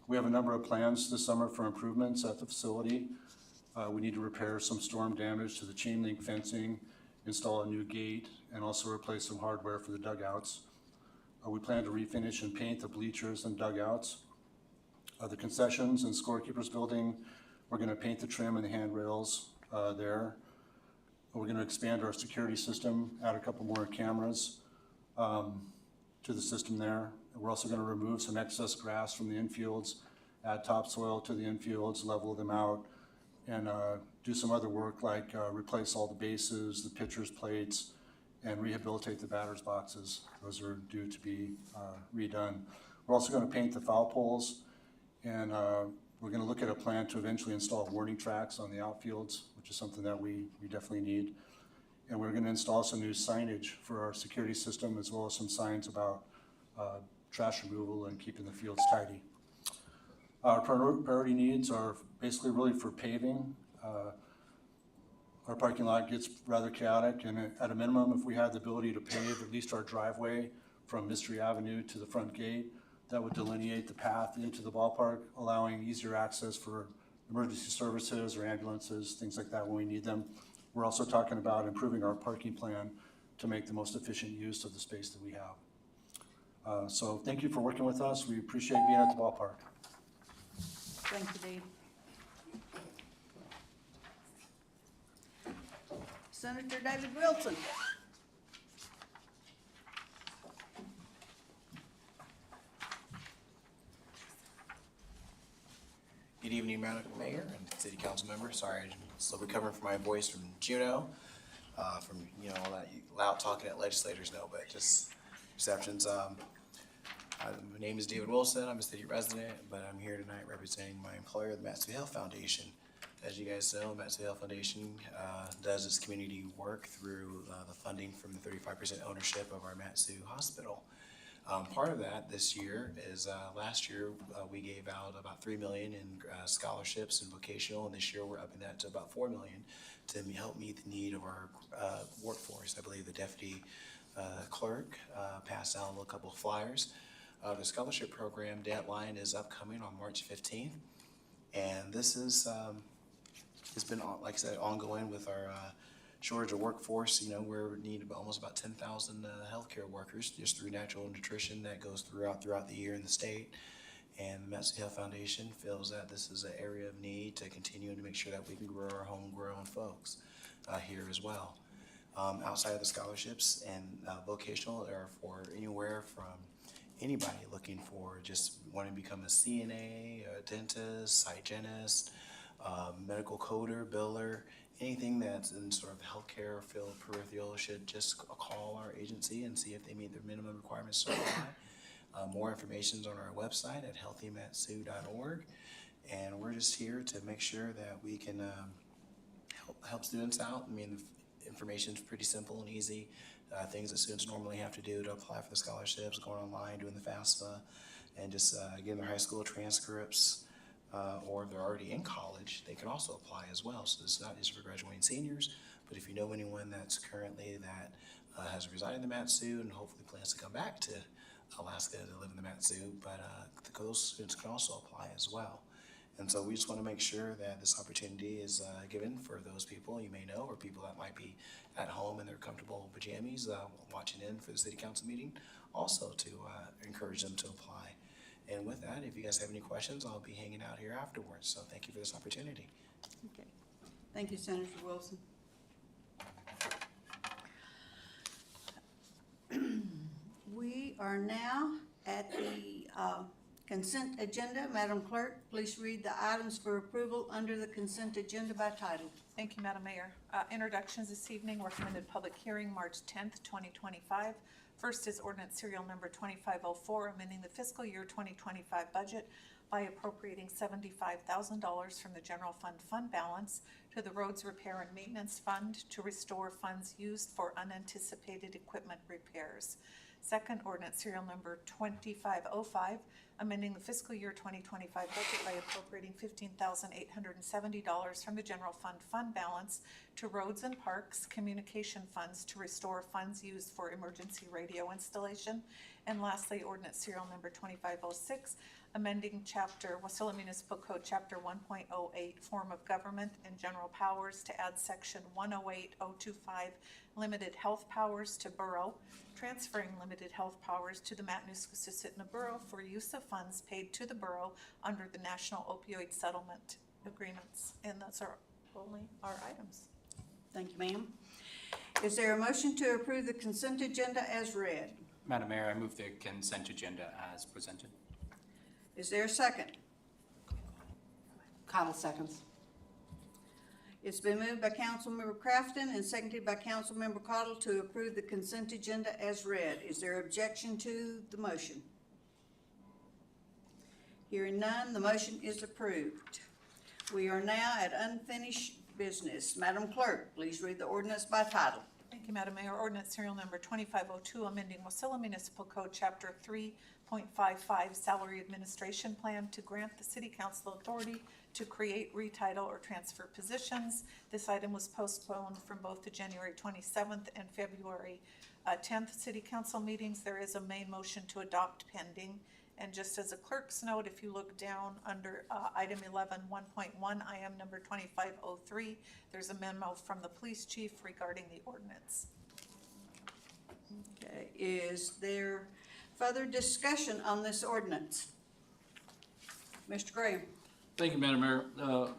We have a number of plans this summer for improvements at the facility. We need to repair some storm damage to the chain link fencing, install a new gate, and also replace some hardware for the dugouts. We plan to refinish and paint the bleachers and dugouts. The concessions and scorekeepers building, we're going to paint the trim and the handrails there. We're going to expand our security system, add a couple more cameras to the system there. We're also going to remove some excess grass from the infields, add topsoil to the infields, level them out, and do some other work like replace all the bases, the pitcher's plates, and rehabilitate the batter's boxes. Those are due to be redone. We're also going to paint the foul poles, and we're going to look at a plan to eventually install warning tracks on the outfields, which is something that we definitely need. And we're going to install some new signage for our security system, as well as some signs about trash removal and keeping the fields tidy. Our priority needs are basically really for paving. Our parking lot gets rather chaotic, and at a minimum, if we had the ability to pave at least our driveway from Mystery Avenue to the front gate, that would delineate the path into the ballpark, allowing easier access for emergency services or ambulances, things like that when we need them. We're also talking about improving our parking plan to make the most efficient use of the space that we have. So thank you for working with us. We appreciate being at the ballpark. Thank you, Dave. Senator David Wilson. Good evening, Madam Mayor and City Council members. Sorry, I'm still recovering from my voice from Juneau, from all that loud talking that legislators know, but just receptions. My name is David Wilson. I'm a city resident, but I'm here tonight representing my employer, the Matsu Health Foundation. As you guys know, the Matsu Health Foundation does its community work through the funding from the 35% ownership of our Matsu Hospital. Part of that this year is last year we gave out about $3 million in scholarships and vocational, and this year we're upping that to about $4 million to help meet the need of our workforce. I believe the deputy clerk passed out a couple of flyers. The scholarship program deadline is upcoming on March 15th, and this is it's been, like I said, ongoing with our shortage of workforce. We're need almost about 10,000 healthcare workers just through natural nutrition that goes throughout the year in the state. And the Matsu Health Foundation feels that this is an area of need to continue to make sure that we can grow our homegrown folks here as well. Outside of the scholarships and vocational are for anywhere from anybody looking for just wanting to become a CNA, a dentist, hygienist, medical coder, biller, anything that's in sort of the healthcare field, peripheral, should just call our agency and see if they meet their minimum requirements to apply. More information is on our website at healthymatsu.org, and we're just here to make sure that we can help students out. I mean, the information is pretty simple and easy. Things that students normally have to do to apply for the scholarships, going online, doing the FAFSA, and just getting their high school transcripts. Or if they're already in college, they can also apply as well. So it's not just for graduating seniors, but if you know anyone that's currently that has resided in the Matsu and hopefully plans to come back to Alaska to live in the Matsu, but those students can also apply as well. And so we just want to make sure that this opportunity is given for those people you may know, or people that might be at home in their comfortable pajamas watching in for the city council meeting, also to encourage them to apply. And with that, if you guys have any questions, I'll be hanging out here afterwards. So thank you for this opportunity. Okay. Thank you, Senator Wilson. We are now at the consent agenda. Madam Clerk, please read the items for approval under the consent agenda by title. Thank you, Madam Mayor. Introductions this evening, recommended public hearing, March 10th, 2025. First is ordinance serial number 2504, amending the fiscal year 2025 budget by appropriating $75,000 from the general fund balance to the roads repair and maintenance fund to restore funds used for unanticipated equipment repairs. Second, ordinance serial number 2505, amending the fiscal year 2025 budget by appropriating $15,870 from the general fund balance to roads and parks communication funds to restore funds used for emergency radio installation. And lastly, ordinance serial number 2506, amending chapter Wasilla Municipal Code chapter 1.08 form of government and general powers to add section 108025 limited health powers to borough, transferring limited health powers to the Matanuska-Susitna Borough for use of funds paid to the borough under the National Opioid Settlement Agreements. And those are only our items. Thank you, ma'am. Is there a motion to approve the consent agenda as read? Madam Mayor, I move the consent agenda as presented. Is there a second? Cottle seconds. It's been moved by Councilmember Crafton and seconded by Councilmember Cottle to approve the consent agenda as read. Is there objection to the motion? Hearing none, the motion is approved. We are now at unfinished business. Madam Clerk, please read the ordinance by title. Thank you, Madam Mayor. Ordinance serial number 2502, amending Wasilla Municipal Code chapter 3.55 salary administration plan to grant the city council authority to create, retitle, or transfer positions. This item was postponed from both the January 27th and February 10th city council meetings. There is a main motion to adopt pending. And just as a clerk's note, if you look down under item 11, 1.1, IM number 2503, there's a memo from the police chief regarding the ordinance. Okay, is there further discussion on this ordinance? Mr. Graham? Thank you, Madam Mayor.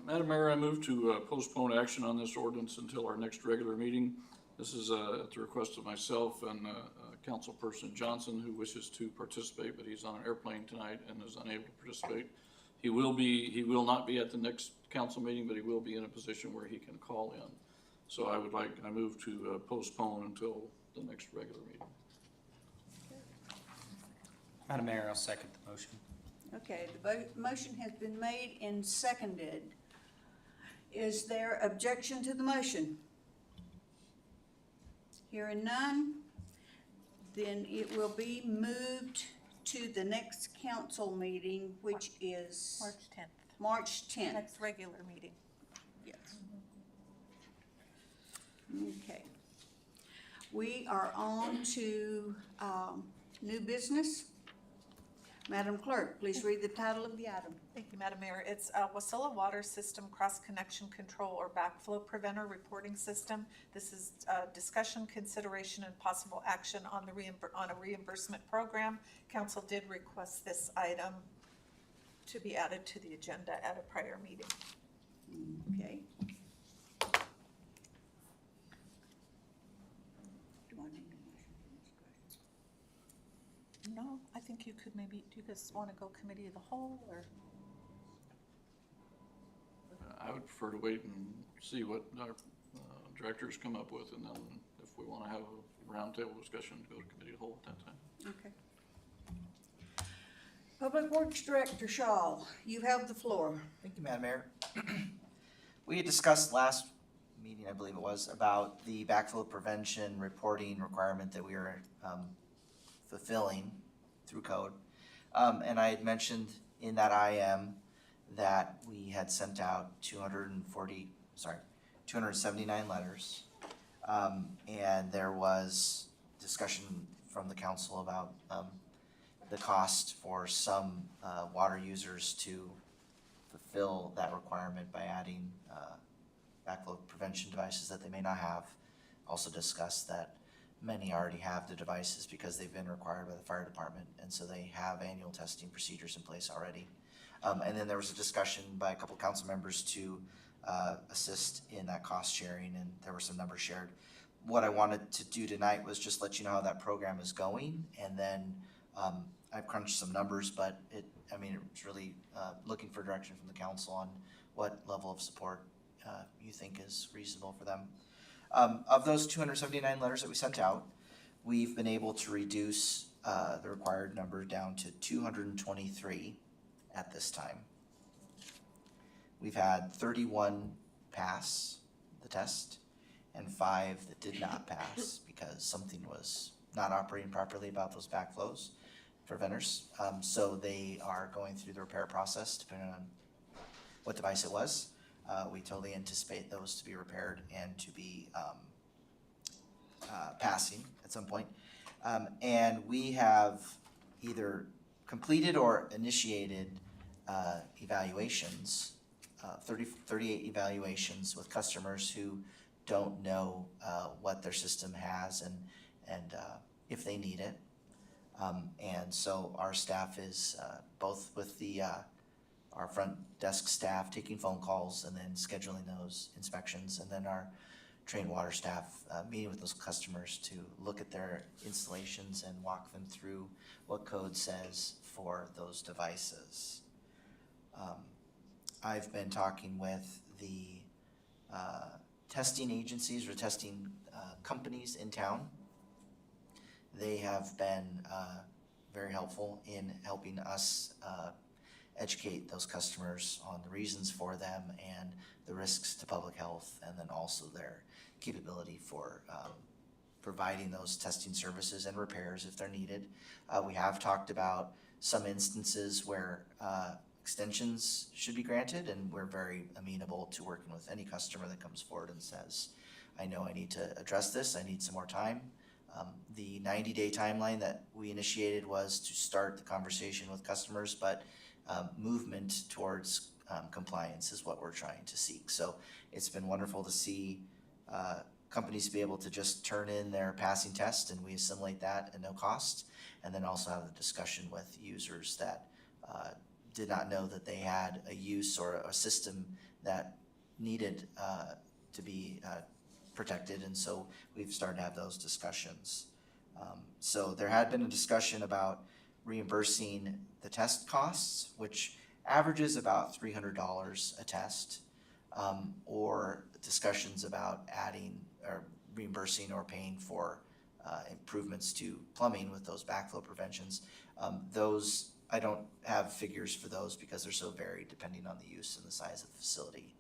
Madam Mayor, I move to postpone action on this ordinance until our next regular meeting. This is at the request of myself and Councilperson Johnson, who wishes to participate, but he's on an airplane tonight and is unable to participate. He will not be at the next council meeting, but he will be in a position where he can call in. So I move to postpone until the next regular meeting. Madam Mayor, I'll second the motion. Okay, the motion has been made and seconded. Is there objection to the motion? Hearing none, then it will be moved to the next council meeting, which is March 10th, March 10th. next regular meeting. Yes. Okay. We are on to new business. Madam Clerk, please read the title of the item. Thank you, Madam Mayor. It's Wasilla Water System Cross-Connection Control or Backflow Preventer Reporting System. This is discussion, consideration, and possible action on a reimbursement program. Council did request this item to be added to the agenda at a prior meeting. Okay. Do I need a motion for this question? No, I think you could maybe, do you guys want to go committee of the whole or? I would prefer to wait and see what our directors come up with, and then if we want to have a roundtable discussion, go to committee of the whole at that time. Okay. Public Works Director Schaal, you have the floor. Thank you, Madam Mayor. We had discussed last meeting, I believe it was, about the backflow prevention reporting requirement that we are fulfilling through code. And I had mentioned in that IM that we had sent out 279 letters. And there was discussion from the council about the cost for some water users to fill that requirement by adding backflow prevention devices that they may not have. Also discussed that many already have the devices because they've been required by the fire department, and so they have annual testing procedures in place already. And then there was a discussion by a couple council members to assist in that cost sharing, and there were some numbers shared. What I wanted to do tonight was just let you know how that program is going, and then I've crunched some numbers, but it's really looking for direction from the council on what level of support you think is reasonable for them. Of those 279 letters that we sent out, we've been able to reduce the required number down to 223 at this time. We've had 31 pass the test and 5 that did not pass because something was not operating properly about those backflows preventers. So they are going through the repair process depending on what device it was. We totally anticipate those to be repaired and to be passing at some point. And we have either completed or initiated evaluations, 38 evaluations with customers who don't know what their system has and if they need it. And so our staff is both with our front desk staff taking phone calls and then scheduling those inspections, and then our trained water staff meeting with those customers to look at their installations and walk them through what code says for those devices. I've been talking with the testing agencies or testing companies in town. They have been very helpful in helping us educate those customers on the reasons for them and the risks to public health, and then also their capability for providing those testing services and repairs if they're needed. We have talked about some instances where extensions should be granted, and we're very amenable to working with any customer that comes forward and says, I know I need to address this, I need some more time. The 90-day timeline that we initiated was to start the conversation with customers, but movement towards compliance is what we're trying to seek. So it's been wonderful to see companies be able to just turn in their passing test and we assimilate that at no cost, and then also have a discussion with users that did not know that they had a use or a system that needed to be protected, and so we've started to have those discussions. So there had been a discussion about reimbursing the test costs, which averages about $300 a test, or discussions about adding or reimbursing or paying for improvements to plumbing with those backflow preventions. Those, I don't have figures for those because they're so varied depending on the use and the size of the facility.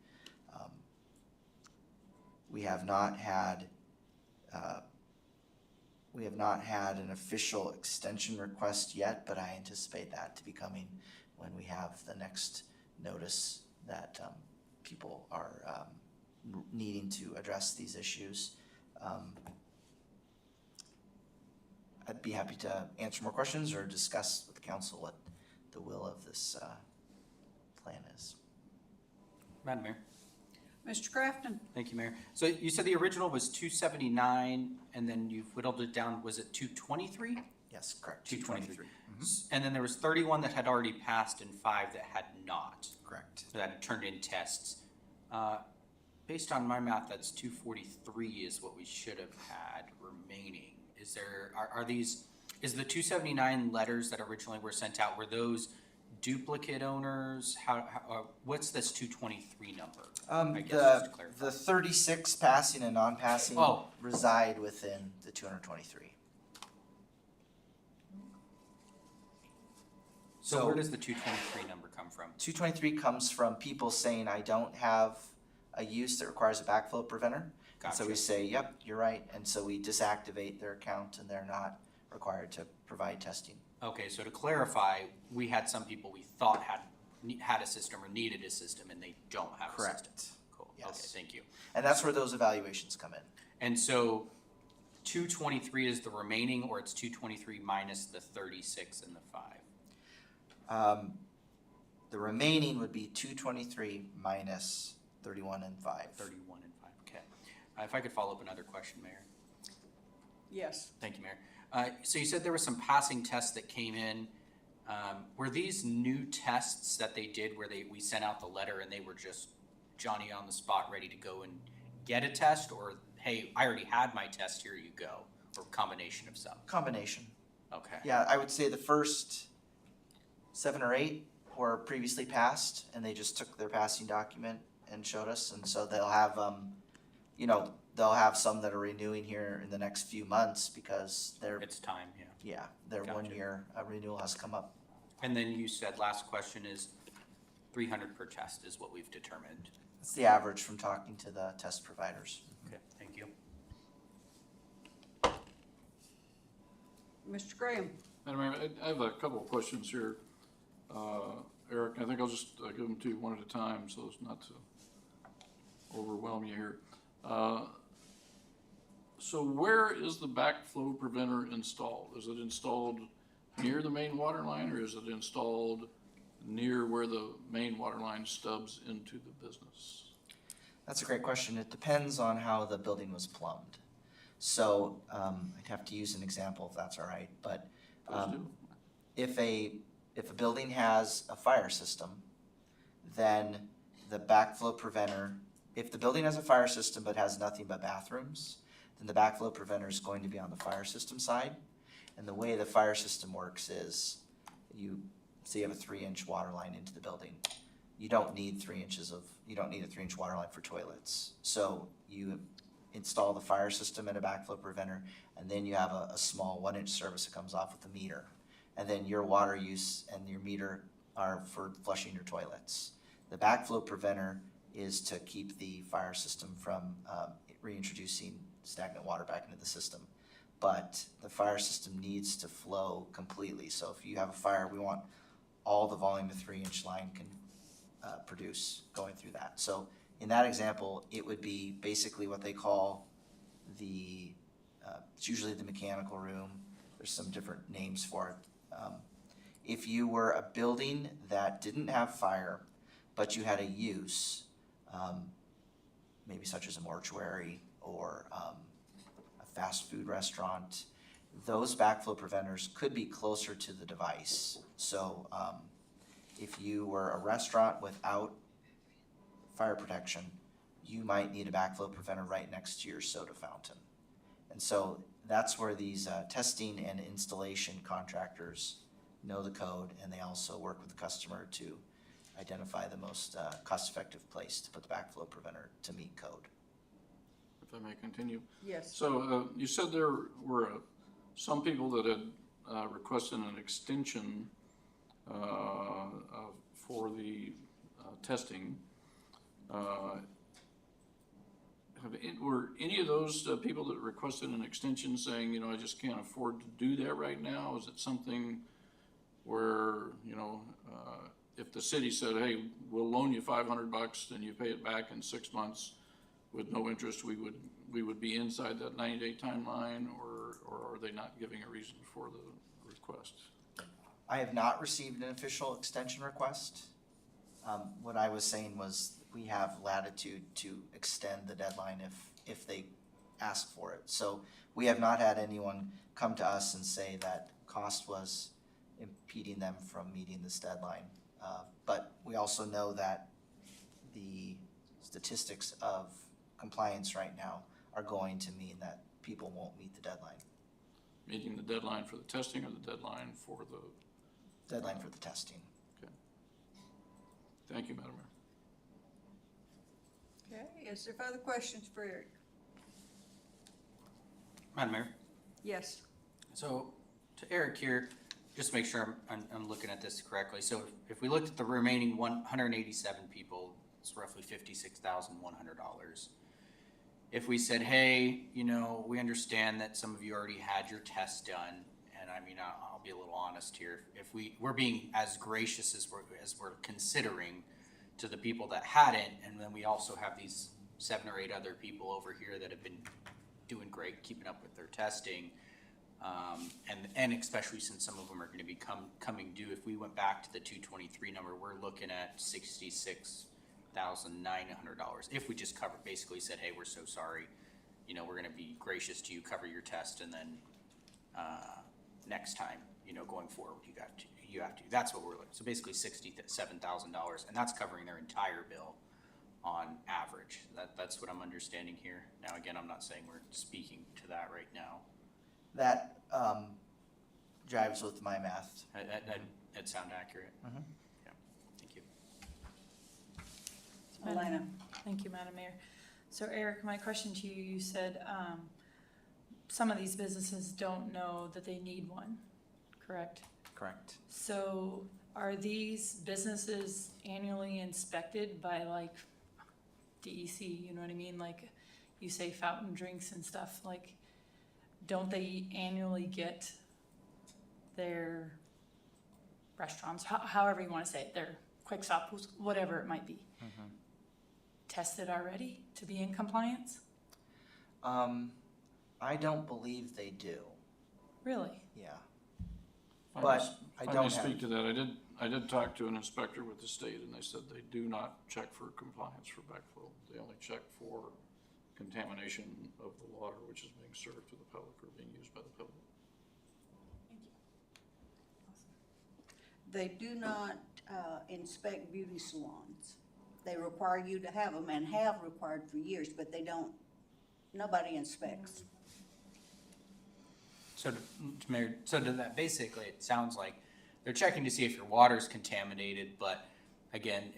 We have not had an official extension request yet, but I anticipate that to be coming when we have the next notice that people are needing to address these issues. I'd be happy to answer more questions or discuss with the council what the will of this plan is. Madam Mayor. Mr. Crafton? Thank you, Mayor. So you said the original was 279, and then you've whittled it down, was it 223? Yes, correct. 223. And then there was 31 that had already passed and 5 that had not. Correct. So that had turned in tests. Based on my math, that's 243 is what we should have had remaining. Is the 279 letters that originally were sent out, were those duplicate owners? What's this 223 number? I guess just to clarify. The 36 passing and non-passing reside within the 223. So where does the 223 number come from? 223 comes from people saying, I don't have a use that requires a backflow preventer. Gotcha. So we say, yep, you're right. And so we disactivate their account and they're not required to provide testing. Okay, so to clarify, we had some people we thought had a system or needed a system, and they don't have a system. Correct. Cool. Yes. Okay, thank you. And that's where those evaluations come in. And so 223 is the remaining, or it's 223 minus the 36 and the 5? The remaining would be 223 minus 31 and 5. 31 and 5, okay. If I could follow up another question, Mayor. Yes. Thank you, Mayor. So you said there were some passing tests that came in. Were these new tests that they did where we sent out the letter and they were just Johnny on the spot ready to go and get a test? Or, hey, I already had my test, here you go? Or combination of some? Combination. Okay. Yeah, I would say the first 7 or 8 were previously passed, and they just took their passing document and showed us, and so they'll have, they'll have some that are renewing here in the next few months because It's time, yeah. yeah, their Gotcha. 1 year renewal has come up. And then you said, last question is 300 per test is what we've determined. It's the average from talking to the test providers. Okay, thank you. Mr. Graham? Madam Mayor, I have a couple of questions here. Eric, I think I'll just give them to you one at a time so as not to overwhelm you here. So where is the backflow preventer installed? Is it installed near the main water line, or is it installed near where the main water line stubs into the business? That's a great question. It depends on how the building was plumbed. So I'd have to use an example if that's all right, but Please do. if a building has a fire system, then the backflow preventer, if the building has a fire system but has nothing but bathrooms, then the backflow preventer is going to be on the fire system side. And the way the fire system works is you a 3-inch water line into the building. You don't need 3 inches you don't need a 3-inch water line for toilets. So you install the fire system and a backflow preventer, and then you have a small 1-inch service that comes off with the meter. And then your water use and your meter are for flushing your toilets. The backflow preventer is to keep the fire system from reintroducing stagnant water back into the system. But the fire system needs to flow completely. So if you have a fire, we want all the volume a 3-inch line can produce going through that. So in that example, it would be basically what they call it's usually the mechanical room. There's some different names for it. If you were a building that didn't have fire, but you had a use, maybe such as a mortuary or a fast food restaurant, those backflow preventers could be closer to the device. So if you were a restaurant without fire protection, you might need a backflow preventer right next to your soda fountain. And so that's where these testing and installation contractors know the code, and they also work with the customer to identify the most cost-effective place to put the backflow preventer to meet code. If I may continue. Yes. So you said there were some people that had requested an extension for the testing. Were any of those people that requested an extension saying, I just can't afford to do that right now? Is it something where, if the city said, hey, we'll loan you $500 and you pay it back in 6 months with no interest, we would be inside that 90-day timeline, or are they not giving a reason for the request? I have not received an official extension request. What I was saying was we have latitude to extend the deadline if they ask for it. So we have not had anyone come to us and say that cost was impeding them from meeting this deadline. But we also know that the statistics of compliance right now are going to mean that people won't meet the deadline. Meeting the deadline for the testing or the deadline for the? Deadline for the testing. Okay. Thank you, Madam Mayor. Okay, is there further questions for Eric? Madam Mayor? Yes. So to Eric here, just to make sure I'm looking at this correctly. So if we looked at the remaining 187 people, it's roughly $56,100. If we said, hey, we understand that some of you already had your test done, and I'll be a little honest here. If we're being as gracious as we're considering to the people that hadn't, and then we also have these 7 or 8 other people over here that have been doing great, keeping up with their testing. And especially since some of them are gonna be coming due, if we went back to the 223 number, we're looking at $66,900. If we just basically said, hey, we're so sorry, you know, we're gonna be gracious to you, cover your test, and then, next time, you know, going forward, you have to, that's what we're looking, so basically $67,000, and that's covering their entire bill on average. That's what I'm understanding here. Now, again, I'm not saying we're speaking to that right now. That jives with my math. That sound accurate? Mhm. Yeah, thank you. Elena. Thank you, Madam Mayor. So Eric, my question to you, you said, some of these businesses don't know that they need one, correct? Correct. So are these businesses annually inspected by like DEC, you know what I mean? Like you say fountain drinks and stuff, like don't they annually get their restaurants, however you wanna say it, their quick stop, whatever it might be, tested already to be in compliance? I don't believe they do. Really? Yeah. If But may- I if may don't speak have- to that, I did talk to an inspector with the state, and they said they do not check for compliance for backflow. They only check for contamination of the water which is being served to the public or being used by the public. They do not inspect beauty salons. They require you to have them and have required for years, but they don't, nobody inspects. So, Mayor, so to that, basically, it sounds like they're checking to see if your water's contaminated, but again,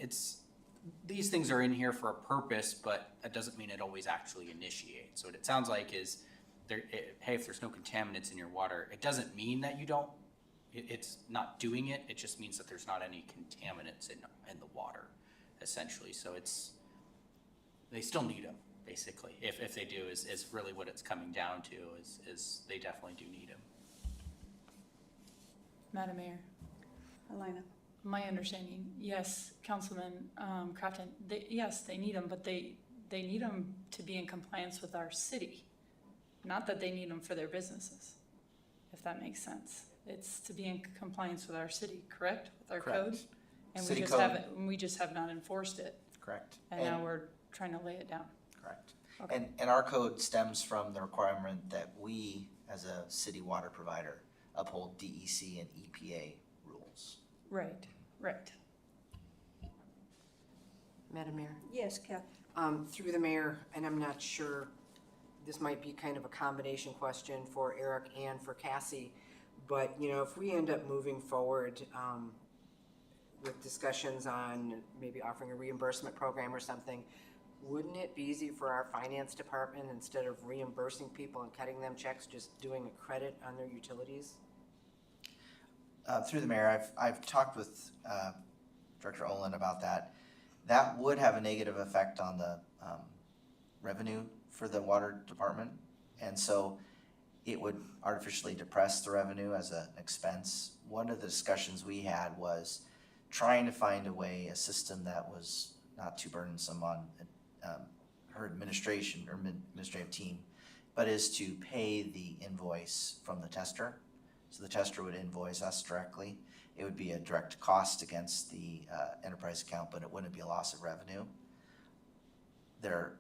these things are in here for a purpose, but that doesn't mean it always actually initiates. So what it sounds like is, hey, if there's no contaminants in your water, it doesn't mean that you don't, it's not doing it, it just means that there's not any contaminants in the water, essentially. So they still need them, basically. If they do, is really what it's coming down to, is they definitely do need them. Madam Mayor, Elena? my understanding, yes, Councilman Crafton, yes, they need them, but they need them to be in compliance with our city. Not that they need them for their businesses, if that makes sense. It's to be in compliance with our city, correct? With our code? Correct. And City we just code. haven't, we just have not enforced it, Correct. and now we're trying to lay it down. Correct. Okay. And our code stems from the requirement that we, as a city water provider, uphold DEC and EPA rules. Right, right. Madam Mayor? Yes, Kathy? Through the mayor, and I'm not sure, this might be kind of a combination question for Eric and for Cassie, but, you know, if we end up moving forward with discussions on maybe offering a reimbursement program or something, wouldn't it be easy for our finance department, instead of reimbursing people and cutting them checks, just doing a credit on their utilities? Through the mayor, I've talked with Director Olin about that. That would have a negative effect on the revenue for the water department. And so it would artificially depress the revenue as an expense. One of the discussions we had was trying to find a way, a system that was not too burdensome on her administration or administrative team, but is to pay the invoice from the tester. So the tester would invoice us directly. It would be a direct cost against the enterprise account, but it wouldn't be a loss of revenue. There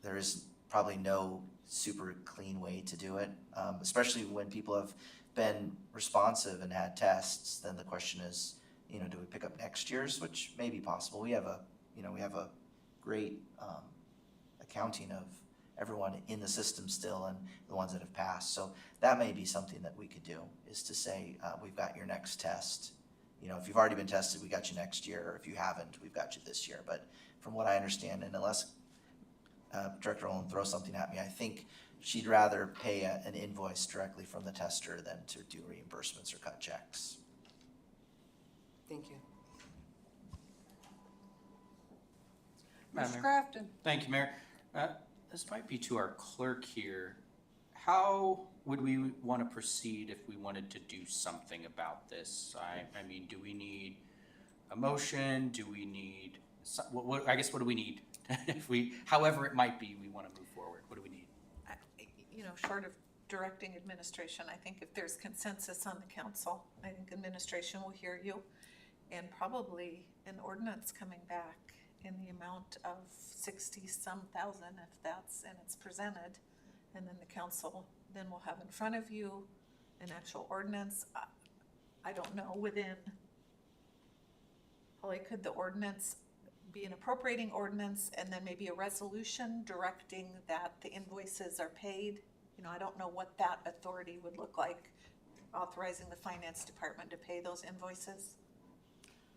is probably no super clean way to do it, especially when people have been responsive and had tests. Then the question is, you know, do we pick up next year's, which may be possible. We have a great accounting of everyone in the system still and the ones that have passed. So that may be something that we could do, is to say, we've got your next test. You know, if you've already been tested, we got you next year, or if you haven't, we've got you this year. But from what I understand, and unless Director Olin throws something at me, I think she'd rather pay an invoice directly from the tester than to do reimbursements or cut checks. Thank you. Madam Mr. Mayor. Crafton? Thank you, Mayor. This might be to our clerk here. How would we want to proceed if we wanted to do something about this? I mean, do we need a motion? Do we need, I guess, what do we need? If however it might be, we want to move forward. What do we need? You know, short of directing administration. I think if there's consensus on the council, I think administration will hear you. And probably an ordinance coming back in the amount of 60-some thousand, if that's, and it's presented. And then the council then will have in front of you an actual ordinance. I don't know, within, Holly, could the ordinance be an appropriating ordinance and then maybe a resolution directing that the invoices are paid? You know, I don't know what that authority would look like, authorizing the finance department to pay those invoices.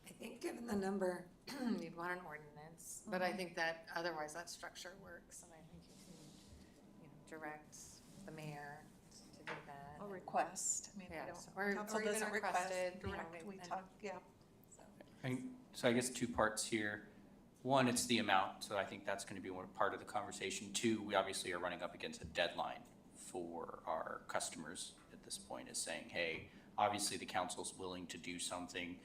I think given the number, you'd want an ordinance, but I think that otherwise that structure works, and I think you can, direct the mayor to do that. Or request, I mean, Yeah, I so- don't, council even doesn't request, requested, direct, we and- talk, yeah. so. So I guess two parts here. One, it's the amount, so I think that's gonna be one part of the conversation. Two, we obviously are running up against a deadline for our customers at this point, is saying, hey, obviously the council's willing to do something.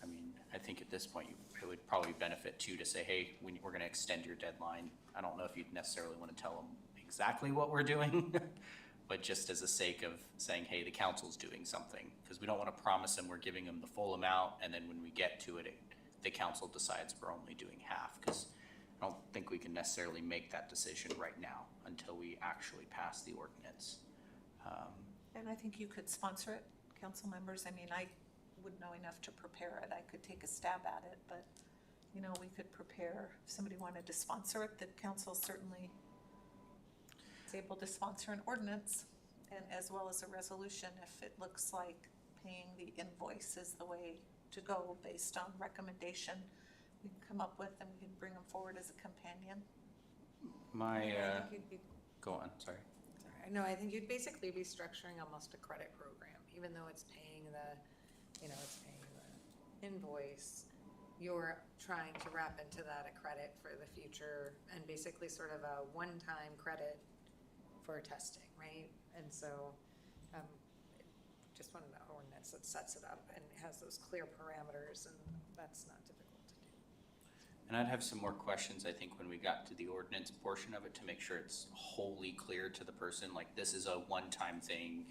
I mean, I think at this point, it would probably benefit too to say, hey, we're gonna extend your deadline. I don't know if you'd necessarily wanna tell them exactly what we're doing, but just as a sake of saying, hey, the council's doing something. Because we don't wanna promise them we're giving them the full amount, and then when we get to it, the council decides we're only doing half. Because I don't think we can necessarily make that decision right now until we actually pass the ordinance. And I think you could sponsor it, council members. I mean, I wouldn't know enough to prepare it. I could take a stab at it, but, we could prepare, if somebody wanted to sponsor it, the council certainly is able to sponsor an ordinance and as well as a resolution if it looks like paying the invoice is the way to go based on recommendation we can come up with, and we can bring them forward as a companion. My, I think you'd be go on, sorry. Sorry, no, I think you'd basically be structuring almost a credit program, even though it's paying it's paying the invoice. You're trying to wrap into that a credit for the future and basically sort of a one-time credit for testing, right? And so, just wanted an ordinance that sets it up and has those clear parameters, and that's not difficult to do. And I'd have some more questions, I think, when we got to the ordinance portion of it, to make sure it's wholly clear to the person, like this is a one-time thing.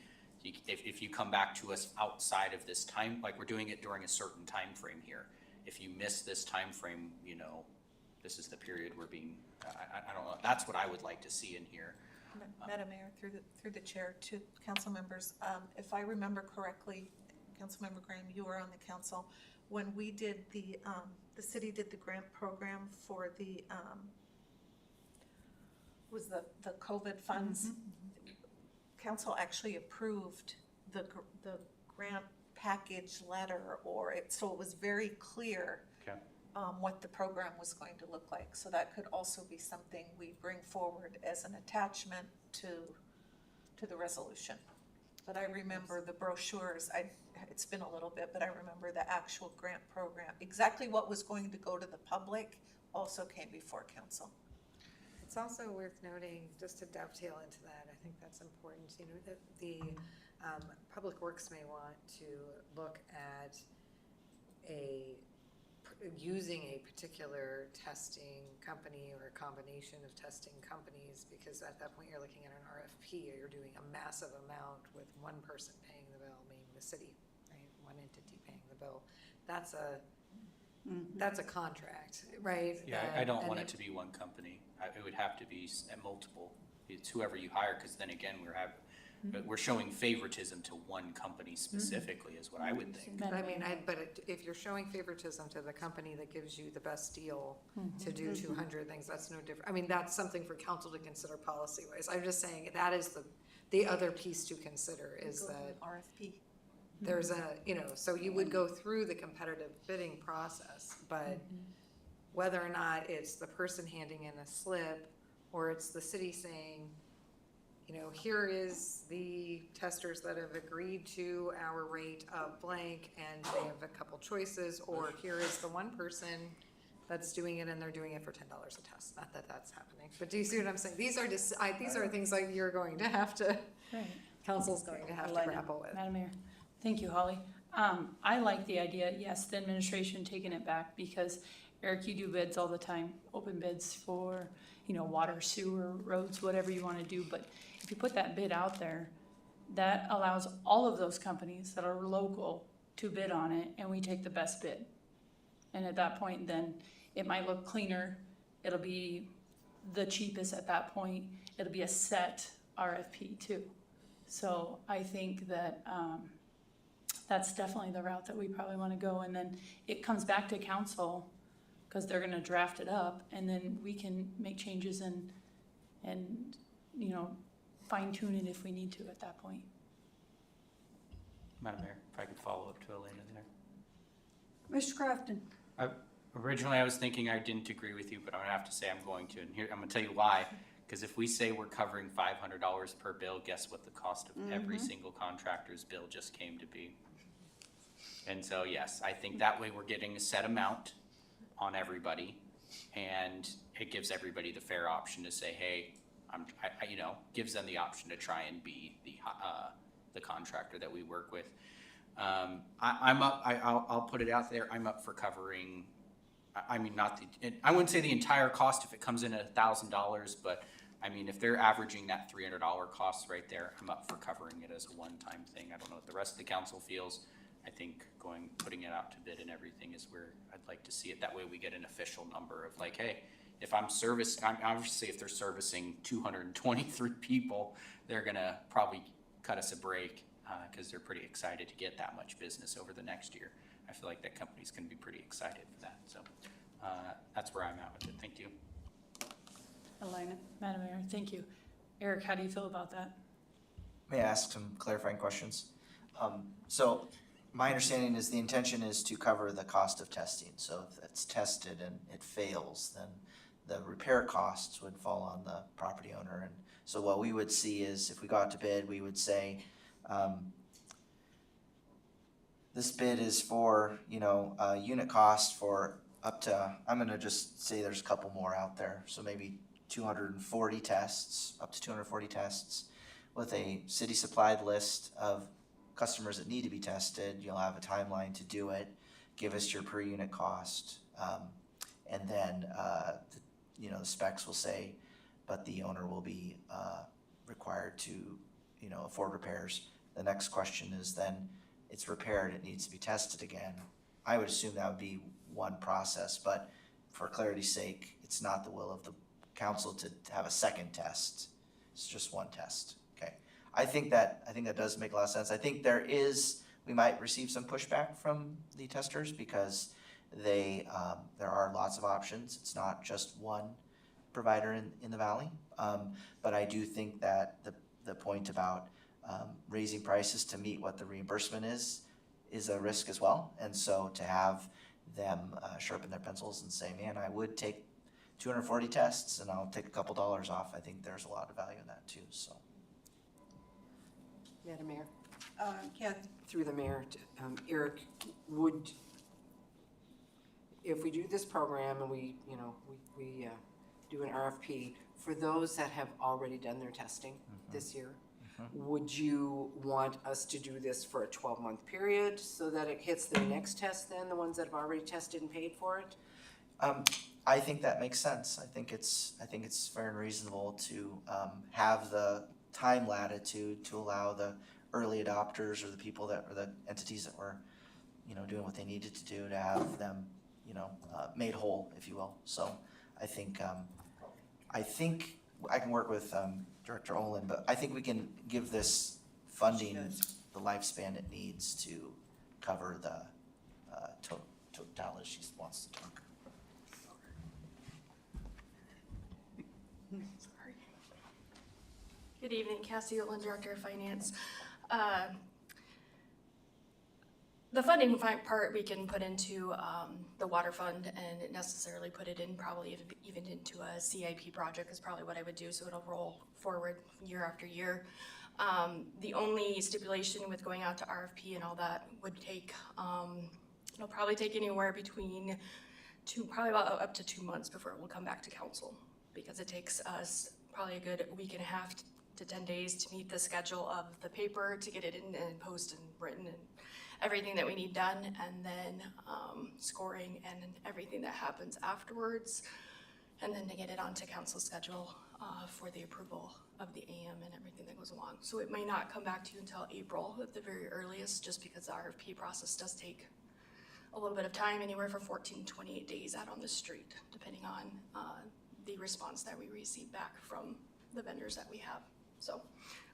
If you come back to us outside of this time, like we're doing it during a certain time frame here. If you miss this time frame, this is the period we're being, I don't know, that's what I would like to see in here. Madam Mayor, through the chair to council members, if I remember correctly, Councilmember Graham, you were on the council, when we did the city did the grant program for the, was the COVID funds. Council actually approved the grant package letter, so it was very clear Okay. what the program was going to look like. So that could also be something we bring forward as an attachment to the resolution. But I remember the brochures, it's been a little bit, but I remember the actual grant program. Exactly what was going to go to the public also came before council. It's also worth noting, just to dovetail into that, I think that's important, that the Public Works may want to look at using a particular testing company or a combination of testing companies, because at that point you're looking at an RFP, you're doing a massive amount with one person paying the bill, meaning the city, right? One entity paying the bill. That's a contract, right? Yeah, I don't want it to be one company. It would have to be multiple. It's whoever you hire, because then again, we're showing favoritism to one company specifically, is what I would think. I mean, if you're showing favoritism to the company that gives you the best deal to do 200 things, that's no different. I mean, that's something for council to consider policy-wise. I'm just saying that is the other piece to consider is that RFP. there's so you would go through the competitive bidding process, but whether or not it's the person handing in a slip or it's the city saying, here is the testers that have agreed to our rate of blank and they have a couple choices, or here is the one person that's doing it and they're doing it for $10 a test. Not that that's happening, but do you see what I'm saying? These are things like you're going to have to, Right. council's going to have to grapple with. Madam Mayor, thank you, Holly. I like the idea, yes, the administration taking it back, because Eric, you do bids all the time, open bids for, you know, water, sewer, roads, whatever you wanna do, but if you put that bid out there, that allows all of those companies that are local to bid on it, and we take the best bid. And at that point, then, it might look cleaner, it'll be the cheapest at that point, it'll be a set RFP too. So I think that, that's definitely the route that we probably wanna go, and then it comes back to council, cause they're gonna draft it up, and then we can make changes and, you know, fine tune it if we need to at that point. Madam Mayor, if I could follow up to Elena there. Mr. Crafton? Originally, I was thinking I didn't agree with you, but I'm gonna have to say I'm going to, and here, I'm gonna tell you why. Because if we say we're covering $500 per bill, guess what the cost of every single contractor's bill just came to be? And so, yes, I think that way we're getting a set amount on everybody, and it gives everybody the fair option to say, hey, I you know, gives them the option to try and be the contractor that we work with. I'll put it out there, I'm up for covering, I mean, I wouldn't say the entire cost if it comes in at $1,000, but I mean, if they're averaging that $300 cost right there, I'm up for covering it as a one-time thing. I don't know what the rest of the council feels. I think putting it out to bid and everything is where I'd like to see it. That way we get an official number of like, hey, if obviously if they're servicing 223 people, they're gonna probably cut us a break, cause they're pretty excited to get that much business over the next year. I feel like that company's gonna be pretty excited for that, so, that's where I'm at with it, thank you. Elena, Madam Mayor, thank you. Eric, how do you feel about that? May I ask some clarifying questions? So my understanding is the intention is to cover the cost of testing. So if it's tested and it fails, then the repair costs would fall on the property owner. And so what we would see is if we go out to bid, we would say, this bid is for, you know, unit cost for up to, I'm gonna just say there's a couple more out there. So maybe 240 tests, up to 240 tests with a city supplied list of customers that need to be tested. You'll have a timeline to do it, give us your per unit cost. And then, you know, the specs will say, but the owner will be required to, you know, afford repairs. The next question is then it's repaired, it needs to be tested again. I would assume that would be one process, but for clarity's sake, it's not the will of the council to have a second test. It's just one test, okay? I think that does make a lot of sense. I think we might receive some pushback from the testers because there are lots of options. It's not just one provider in the valley. But I do think that the point about raising prices to meet what the reimbursement is a risk as well. And so to have them sharpen their pencils and say, man, I would take 240 tests and I'll take a couple dollars off, I think there's a lot of value in that too, so. Madam Mayor, Kathy? through the mayor, Eric, if we do this program and we do an RFP, for those that have already done their testing this year, would you want us to do this for a 12-month period so that it hits their next test then, the ones that have already tested and paid for it? I think that makes sense. I think it's fair and reasonable to have the time latitude to allow the early adopters or the people or the entities that were, you know, doing what they needed to do to have them, you know, made whole, if you will. So I think I can work with Director Olin, but I think we can give this funding the lifespan it needs to cover the totality she wants to talk. Good evening, Cassie Olin, Director of Finance. The funding part we can put into the water fund and necessarily put it in probably even into a CIP project is probably what I would do, so it'll roll forward year after year. The only stipulation with going out to RFP and all that would take, it'll probably take anywhere between probably about up to 2 months before it will come back to council, because it takes us probably a good week and a half to 10 days to meet the schedule of the paper, to get it in and post and written and everything that we need done, and then scoring and everything that happens afterwards, and then to get it onto council schedule for the approval of the AM and everything that goes along. So it may not come back to you until April at the very earliest, just because the RFP process does take a little bit of time, anywhere from 14 to 28 days out on the street, depending on the response that we receive back from the vendors that we have. So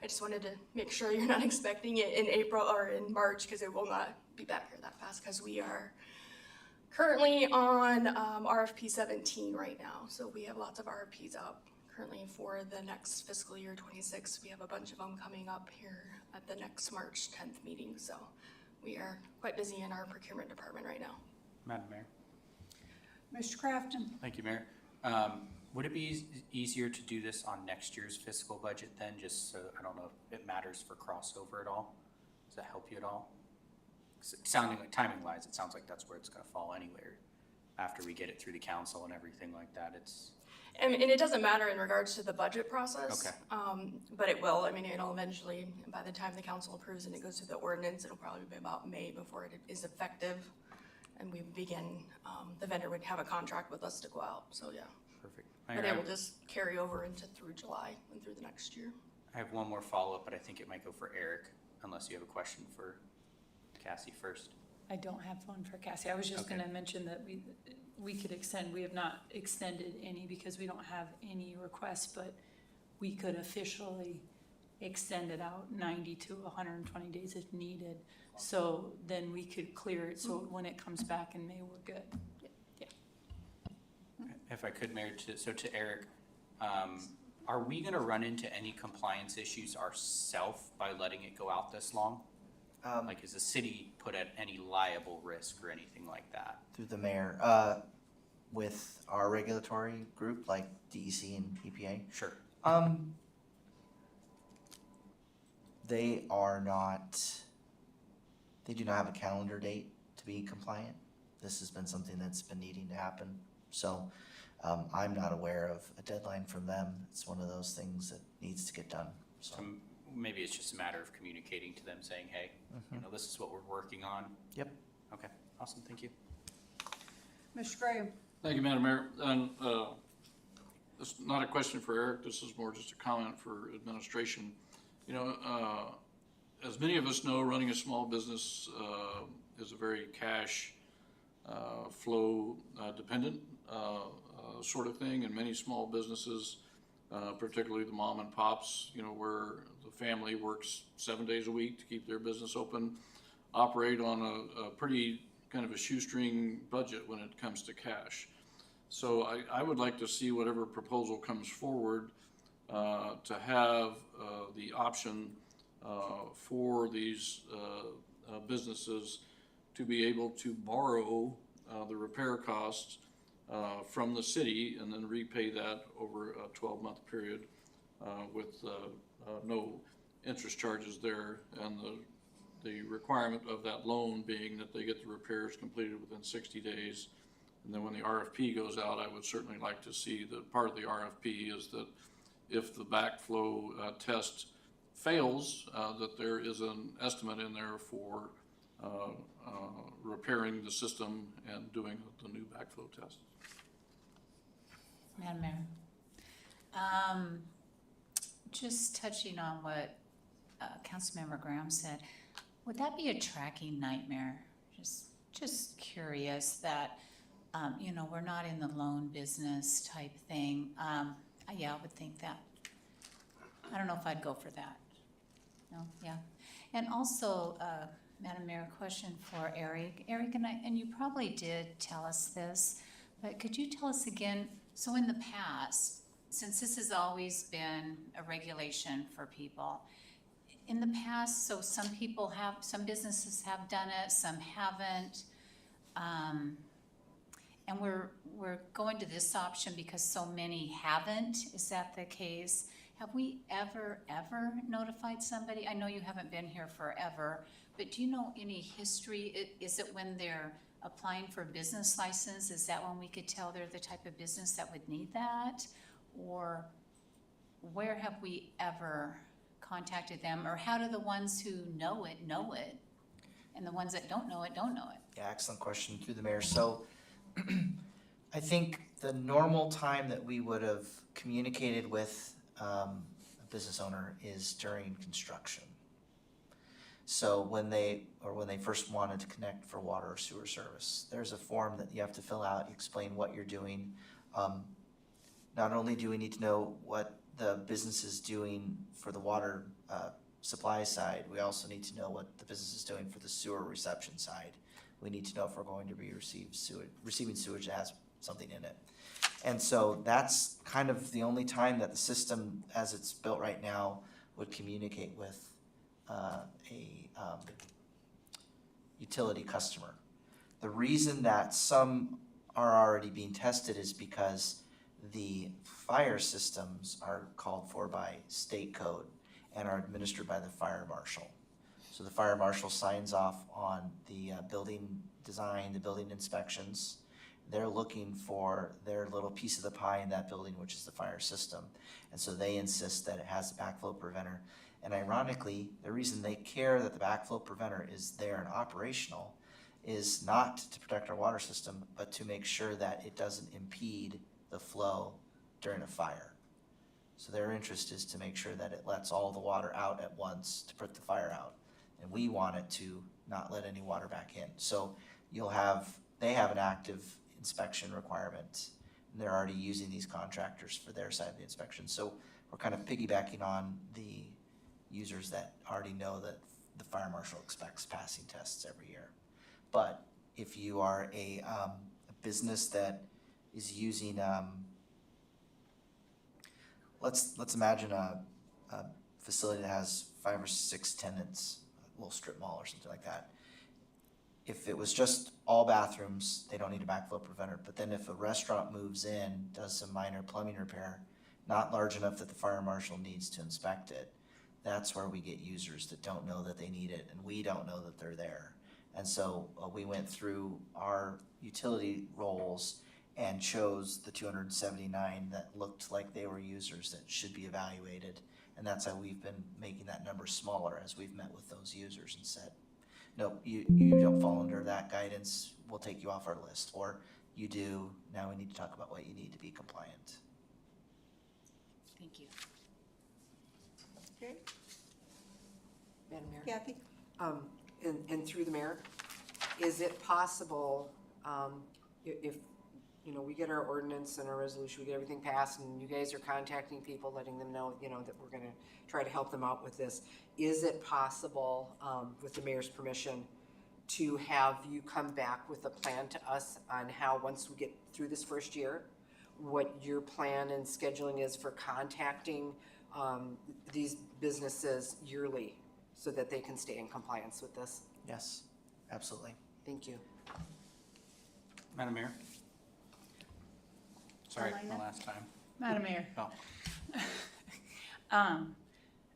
I just wanted to make sure you're not expecting it in April or in March, because it will not be back here that fast, because we are currently on RFP 17 right now. So we have lots of RFPs up currently for the next fiscal year 26. We have a bunch of them coming up here at the next March 10th meeting. So we are quite busy in our procurement department right now. Madam Mayor. Mr. Crafton? Thank you, Mayor. Would it be easier to do this on next year's fiscal budget then, just so, I don't know if it matters for crossover at all? Does that help you at all? Sounding like, timing wise, it sounds like that's where it's gonna fall anyway. After we get it through the council and everything like that, it's. And it doesn't matter in regards to the budget process. Okay. But it will. I mean, it'll eventually, by the time the council approves and it goes through the ordinance, it'll probably be about May before it is effective. And we begin, the vendor would have a contract with us to go out, so yeah. Perfect. But it will just carry over through July and through the next year. I have one more follow-up, but I think it might go for Eric, unless you have a question for Cassie first. I don't have one for Cassie. I was just Okay. gonna mention that we could extend, we have not extended any because we don't have any requests, but we could officially extend it out 90 to 120 days if needed. So then we could clear it, so when it comes back in May, we're good. If I could, Mayor, to Eric, are we gonna run into any compliance issues ourselves by letting it go out this long? Like, is the city put at any liable risk or anything like that? Through the mayor, with our regulatory group like DEC and EPA, Sure. they do not have a calendar date to be compliant. This has been something that's been needing to happen. So I'm not aware of a deadline from them. It's one of those things that needs to get done. So, Maybe it's just a matter of communicating to them, saying, hey, you know, this is what we're working on. Yep. Okay, awesome, thank you. Mr. Graham? Thank you, Madam Mayor. And this is not a question for Eric, this is more just a comment for administration. You know, as many of us know, running a small business is a very cash flow dependent sort of thing, and many small businesses, particularly the mom and pops, you know, where the family works 7 days a week to keep their business open, operate on a pretty kind of a shoestring budget when it comes to cash. So I would like to see whatever proposal comes forward to have the option for these businesses to be able to borrow the repair costs from the city and then repay that over a 12-month period with no interest charges there, and the requirement of that loan being that they get the repairs completed within 60 days. And then when the RFP goes out, I would certainly like to see that part of the RFP is that if the backflow test fails, that there is an estimate in there for repairing the system and doing the new backflow test. Madam Mayor. Just touching on what Councilmember Graham said, would that be a tracking nightmare? Just curious that, you know, we're not in the loan business type thing. Yeah, I would think that. I don't know if I'd go for that. No, yeah. And also, Madam Mayor, question for Eric. Eric, and you probably did tell us this, but could you tell us again, so in the past, since this has always been a regulation for people, in the past, so some businesses have done it, some haven't, and we're going to this option because so many haven't. Is that the case? Have we ever notified somebody? I know you haven't been here forever, but do you know any history? Is it when they're applying for a business license? Is that when we could tell they're the type of business that would need that? Or where have we ever contacted them? Or how do the ones who know it, and the ones that don't know it, don't know it? Yeah, excellent question through the mayor. So I think the normal time that we would have communicated with a business owner is during construction. So when they first wanted to connect for water or sewer service, there's a form that you have to fill out, you explain what you're doing. Not only do we need to know what the business is doing for the water supply side, we also need to know what the business is doing for the sewer reception side. We need to know if we're going to be receiving sewage that has something in it. And so that's kind of the only time that the system, as it's built right now, would communicate with a utility customer. The reason that some are already being tested is because the fire systems are called for by state code and are administered by the fire marshal. So the fire marshal signs off on the building design, the building inspections. They're looking for their little piece of the pie in that building, which is the fire system. And so they insist that it has a backflow preventer. And ironically, the reason they care that the backflow preventer is there and operational is not to protect our water system, but to make sure that it doesn't impede the flow during a fire. So their interest is to make sure that it lets all the water out at once to put the fire out. And we want it to not let any water back in. So they have an active inspection requirement, and they're already using these contractors for their side of the inspection. So we're kind of piggybacking on the users that already know that the fire marshal expects passing tests every year. But if you are a business that is using, let's imagine a facility that has 5 or 6 tenants, a little strip mall or something like that. If it was just all bathrooms, they don't need a backflow preventer. But then if a restaurant moves in, does some minor plumbing repair, not large enough that the fire marshal needs to inspect it, that's where we get users that don't know that they need it, and we don't know that they're there. And so we went through our utility roles and chose the 279 that looked like they were users that should be evaluated. And that's how we've been making that number smaller as we've met with those users and said, nope, you don't fall under that guidance, we'll take you off our list. Or you do, now we need to talk about what you need to be compliant. Thank you. Okay. Madam Mayor? Kathy? And through the mayor, is it possible, if, we get our ordinance and our resolution, we get everything passed, and you guys are contacting people, letting them know, that we're gonna try to help them out with this, is it possible, with the mayor's permission, to have you come back with a plan to us on how, once we get through this first year, what your plan and scheduling is for contacting these businesses yearly so that they can stay in compliance with this? Yes, absolutely. Thank you. Madam Mayor? Sorry, Elena? my last time. Madam Mayor. Oh.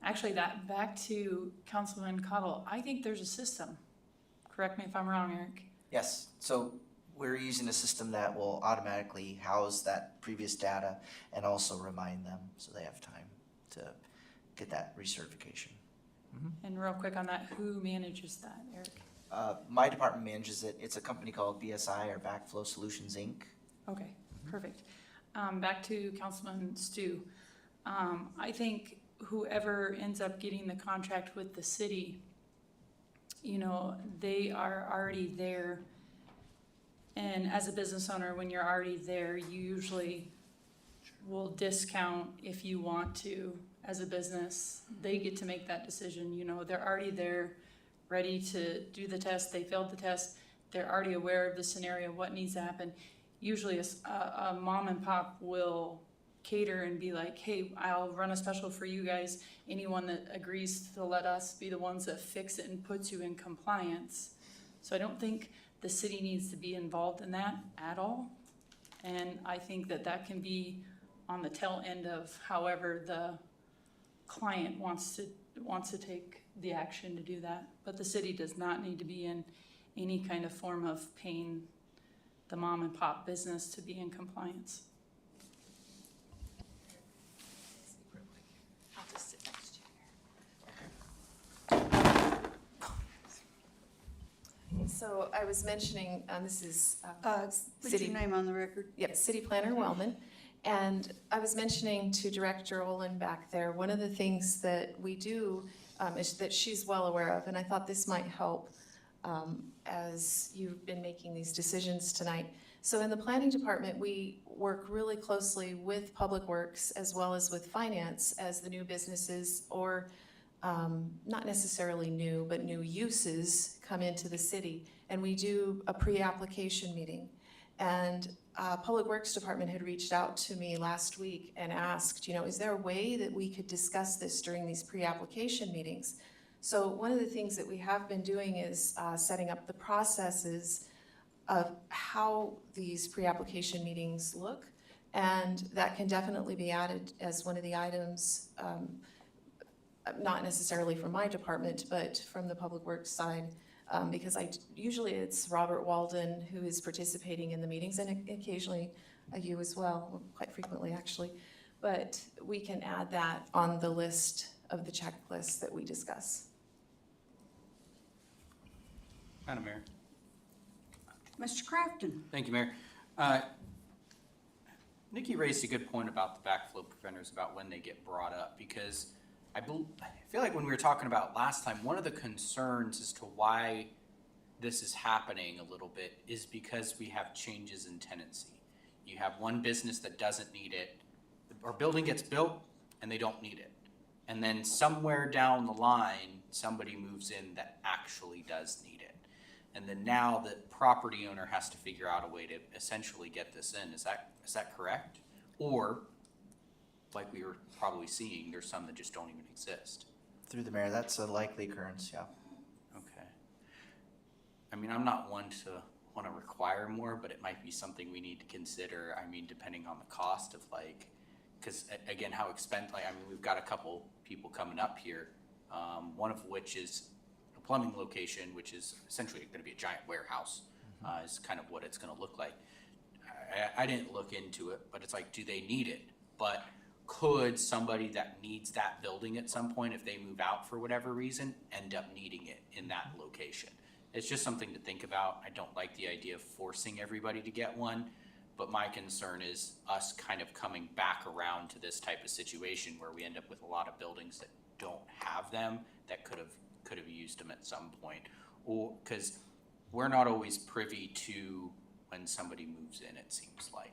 Actually, that back to Councilman Cottle, I think there's a system. Correct me if I'm wrong, Eric. Yes, so we're using a system that will automatically house that previous data and also remind them so they have time to get that recertification. And real quick on that, who manages that, Eric? My department manages it. It's a company called BSI, or Backflow Solutions, Inc. Okay, perfect. Back to Councilman Stu. I think whoever ends up getting the contract with the city, they are already there. And as a business owner, when you're already there, you usually will discount if you want to as a business. They get to make that decision. They're already there, ready to do the test. They failed the test. They're already aware of the scenario, what needs to happen. Usually a mom and pop will cater and be like, hey, I'll run a special for you guys. Anyone that agrees to let us be the ones that fix it and puts you in compliance. So I don't think the city needs to be involved in that at all. And I think that can be on the tail end of however the client wants to take the action to do that. But the city does not need to be in any kind of form of paying the mom and pop business to be in compliance. So I was mentioning, this is Put city. your name on the record. Yep, City Planner Wellman. And I was mentioning to Director Olin back there, one of the things that we do is that she's well aware of, and I thought this might help as you've been making these decisions tonight. So in the planning department, we work really closely with Public Works as well as with finance as the new businesses or not necessarily new, but new uses come into the city. And we do a pre-application meeting. And Public Works Department had reached out to me last week and asked, is there a way that we could discuss this during these pre-application meetings? So one of the things that we have been doing is setting up the processes of how these pre-application meetings look. And that can definitely be added as one of the items, not necessarily from my department, but from the Public Works side. Because usually it's Robert Walden who is participating in the meetings, and occasionally you as well, quite frequently actually. But we can add that on the list of the checklists that we discuss. Madam Mayor. Mr. Crafton? Thank you, Mayor. Nikki raised a good point about the backflow preventers, about when they get brought up, because I feel like when we were talking about last time, one of the concerns as to why this is happening a little bit is because we have changes in tenancy. You have one business that doesn't need it, or building gets built and they don't need it. And then somewhere down the line, somebody moves in that actually does need it. And then now the property owner has to figure out a way to essentially get this in. Is that correct? Or, like we were probably seeing, there's some that just don't even exist. Through the mayor, that's a likely occurrence, yeah. Okay. I mean, I'm not one to want to require more, but it might be something we need to consider. I mean, depending on the cost of because again, how expensive, we've got a couple people coming up here, one of which is a plumbing location, which is essentially going to be a giant warehouse, is kind of what it's going to look like. I didn't look into it, but it's like, do they need it? But could somebody that needs that building at some point, if they move out for whatever reason, end up needing it in that location? It's just something to think about. I don't like the idea of forcing everybody to get one, but my concern is us kind of coming back around to this type of situation where we end up with a lot of buildings that don't have them, that could have used them at some point. Or because we're not always privy to when somebody moves in, it seems like.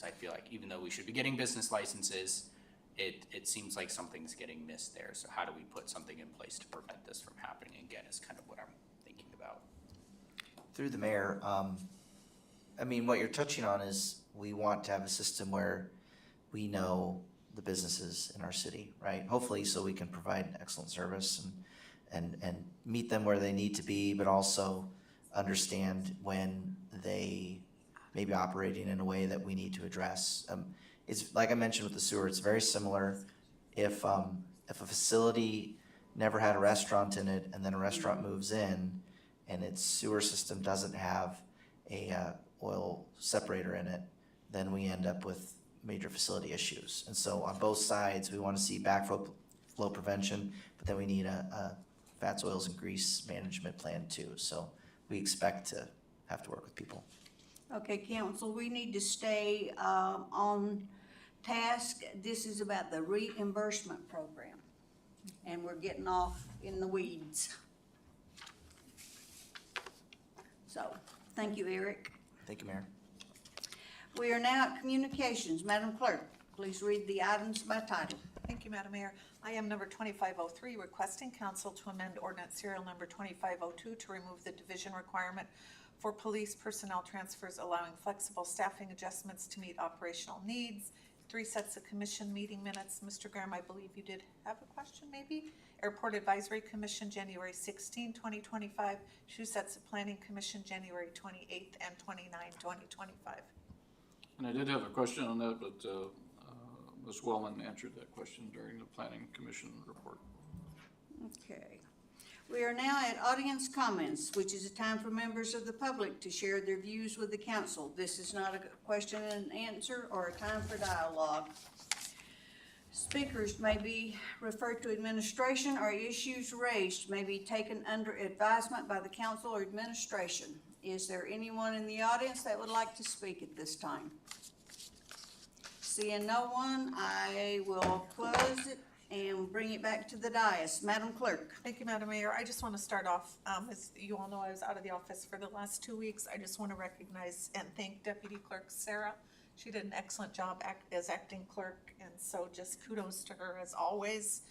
I feel like even though we should be getting business licenses, it seems like something's getting missed there. So how do we put something in place to prevent this from happening again is kind of what I'm thinking about. Through the mayor, what you're touching on is we want to have a system where we know the businesses in our city, right? Hopefully so we can provide excellent service and meet them where they need to be, but also understand when they may be operating in a way that we need to address. It's like I mentioned with the sewer, it's very similar. If a facility never had a restaurant in it and then a restaurant moves in and its sewer system doesn't have a oil separator in it, then we end up with major facility issues. And so on both sides, we want to see backflow prevention, but then we need a fats, oils, and grease management plan too. So we expect to have to work with people. Okay, council, we need to stay on task. This is about the reimbursement program, and we're getting off in the weeds. So, thank you, Eric. Thank you, Mayor. We are now at communications. Madam Clerk, please read the items by title. Thank you, Madam Mayor. Item number 2503, requesting council to amend ordinance serial number 2502 to remove the division requirement for police personnel transfers, allowing flexible staffing adjustments to meet operational needs. 3 sets of commission meeting minutes. Mr. Graham, I believe you did have a question maybe? Airport Advisory Commission, January 16, 2025. 2 sets of Planning Commission, January 28th and 29, 2025. And I did have a question on that, but Ms. Wellman answered that question during the Planning Commission report. Okay. We are now at audience comments, which is a time for members of the public to share their views with the council. This is not a question and answer or a time for dialogue. speakers may be referred to administration, or issues raised may be taken under advisement by the council or administration. Is there anyone in the audience that would like to speak at this time? Seeing no one, I will close it and bring it back to the dais. Madam Clerk. Thank you, Madam Mayor. I just want to start off, as you all know, I was out of the office for the last 2 weeks. I just want to recognize and thank Deputy Clerk Sarah. She did an excellent job as acting clerk, and so just kudos to her as always.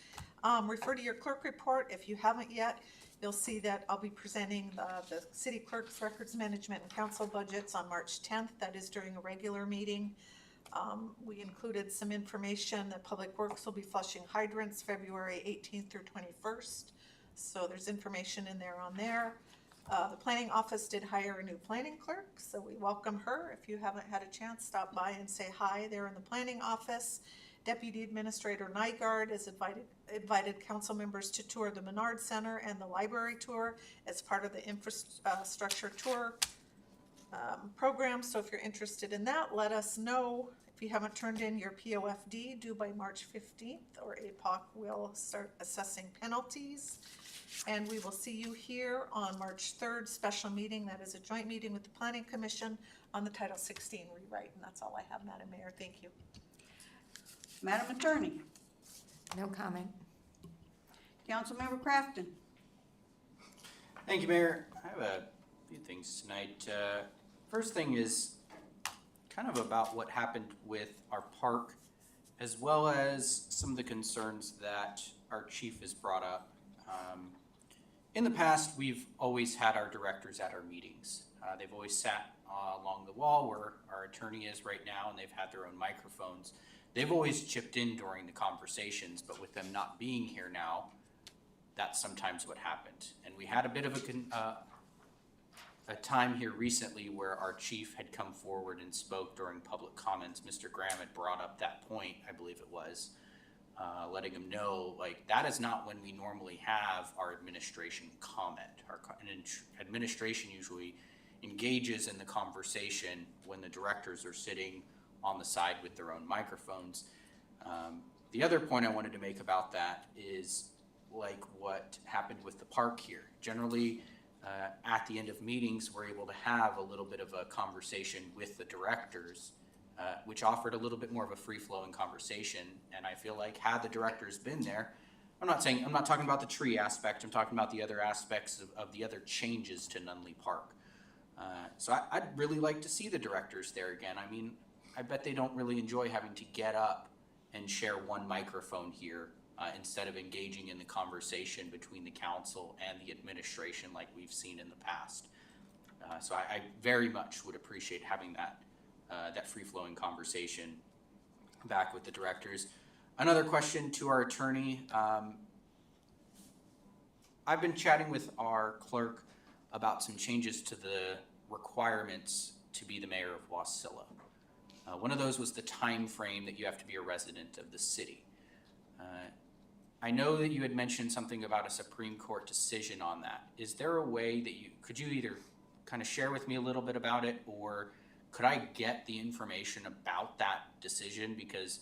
Refer to your clerk report. If you haven't yet, you'll see that I'll be presenting the city clerk's records management and council budgets on March 10th. That is during a regular meeting. We included some information that Public Works will be flushing hydrants February 18th through 21st. So there's information in there on there. The planning office did hire a new planning clerk, so we welcome her. If you haven't had a chance, stop by and say hi there in the planning office. Deputy Administrator Nygaard has invited council members to tour the Menard Center and the library tour as part of the infrastructure tour program. So if you're interested in that, let us know. If you haven't turned in your POFD due by March 15th, or APOC will start assessing penalties. And we will see you here on March 3rd, special meeting. That is a joint meeting with the Planning Commission on the Title 16 rewrite. And that's all I have, Madam Mayor. Thank you. Madam Attorney. No comment. Councilmember Crafton. Thank you, Mayor. I have a few things tonight. First thing is kind of about what happened with our park, as well as some of the concerns that our chief has brought up. In the past, we've always had our directors at our meetings. They've always sat along the wall where our attorney is right now, and they've had their own microphones. They've always chipped in during the conversations, but with them not being here now, that's sometimes what happened. And we had a bit of a time here recently where our chief had come forward and spoke during public comments. Mr. Graham had brought up that point, I believe it was, letting him know, like, that is not when we normally have our administration comment. Administration usually engages in the conversation when the directors are sitting on the side with their own microphones. The other point I wanted to make about that is like what happened with the park here. Generally, at the end of meetings, we're able to have a little bit of a conversation with the directors, which offered a little bit more of a free-flowing conversation. And I feel like had the directors been there, I'm not talking about the tree aspect, I'm talking about the other aspects of the other changes to Nunley Park. So I'd really like to see the directors there again. I mean, I bet they don't really enjoy having to get up and share one microphone here instead of engaging in the conversation between the council and the administration like we've seen in the past. So I very much would appreciate having that free-flowing conversation back with the directors. Another question to our attorney. I've been chatting with our clerk about some changes to the requirements to be the mayor of Wasilla. One of those was the time frame that you have to be a resident of the city. I know that you had mentioned something about a Supreme Court decision on that. Is there a way that could you either kind of share with me a little bit about it, or could I get the information about that decision? Because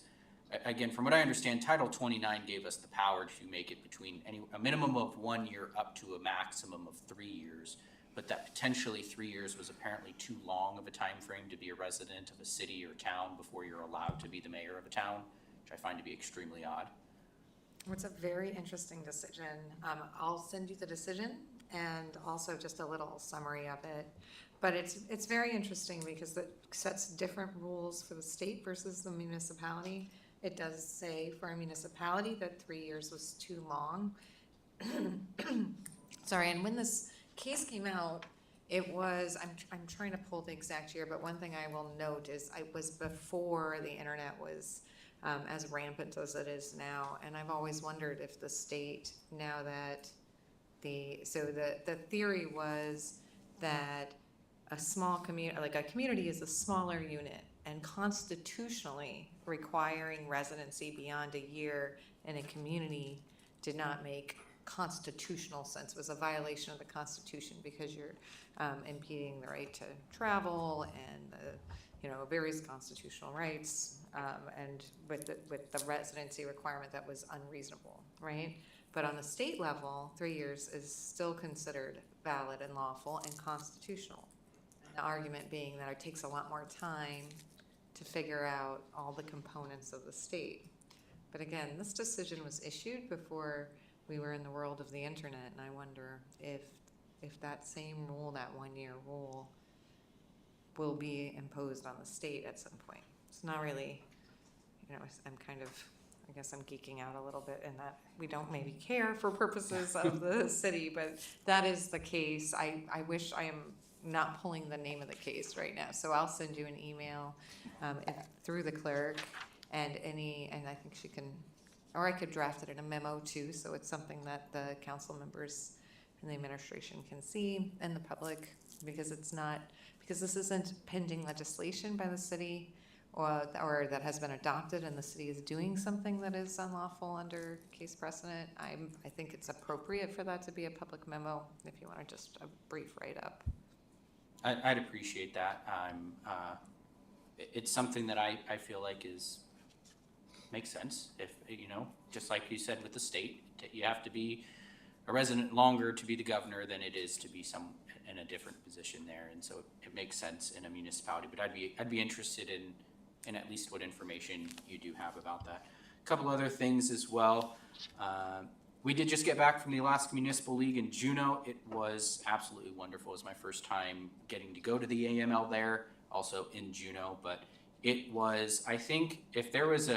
again, from what I understand, Title 29 gave us the power to make it between a minimum of 1 year up to a maximum of 3 years, but that potentially 3 years was apparently too long of a time frame to be a resident of a city or town before you're allowed to be the mayor of a town, which I find to be extremely odd. It's a very interesting decision. I'll send you the decision and also just a little summary of it. But it's very interesting because it sets different rules for the state versus the municipality. It does say for a municipality that 3 years was too long. Sorry, and when this case came out, it was, I'm trying to pull the exact year, but one thing I will note is it was before the internet was as rampant as it is now. And I've always wondered if the state, now that the theory was that a small community, like a community is a smaller unit, and constitutionally requiring residency beyond a year in a community did not make constitutional sense. It was a violation of the Constitution because you're impeding the right to travel and various constitutional rights. and with the residency requirement that was unreasonable, right? But on the state level, 3 years is still considered valid and lawful and constitutional. And the argument being that it takes a lot more time to figure out all the components of the state. But again, this decision was issued before we were in the world of the internet, and I wonder if that same rule, that 1 year rule, will be imposed on the state at some point. It's not really, I'm kind of, I guess I'm geeking out a little bit in that we don't maybe care for purposes of the city, but that is the case. I wish I am not pulling the name of the case right now, so I'll send you an email through the clerk and I think she can, or I could draft it in a memo too, so it's something that the council members and the administration can see and the public, because this isn't pending legislation by the city or that has been adopted and the city is doing something that is unlawful under case precedent. I think it's appropriate for that to be a public memo if you want to just a brief write-up. I'd appreciate that. It's something that I feel like makes sense. If, just like you said with the state, you have to be a resident longer to be the governor than it is to be in a different position there. And so it makes sense in a municipality, but I'd be interested in at least what information you do have about that. A couple other things as well. We did just get back from the Alaska Municipal League in Juneau. It was absolutely wonderful. It was my first time getting to go to the AML there, also in Juneau, but it was, I think, if there was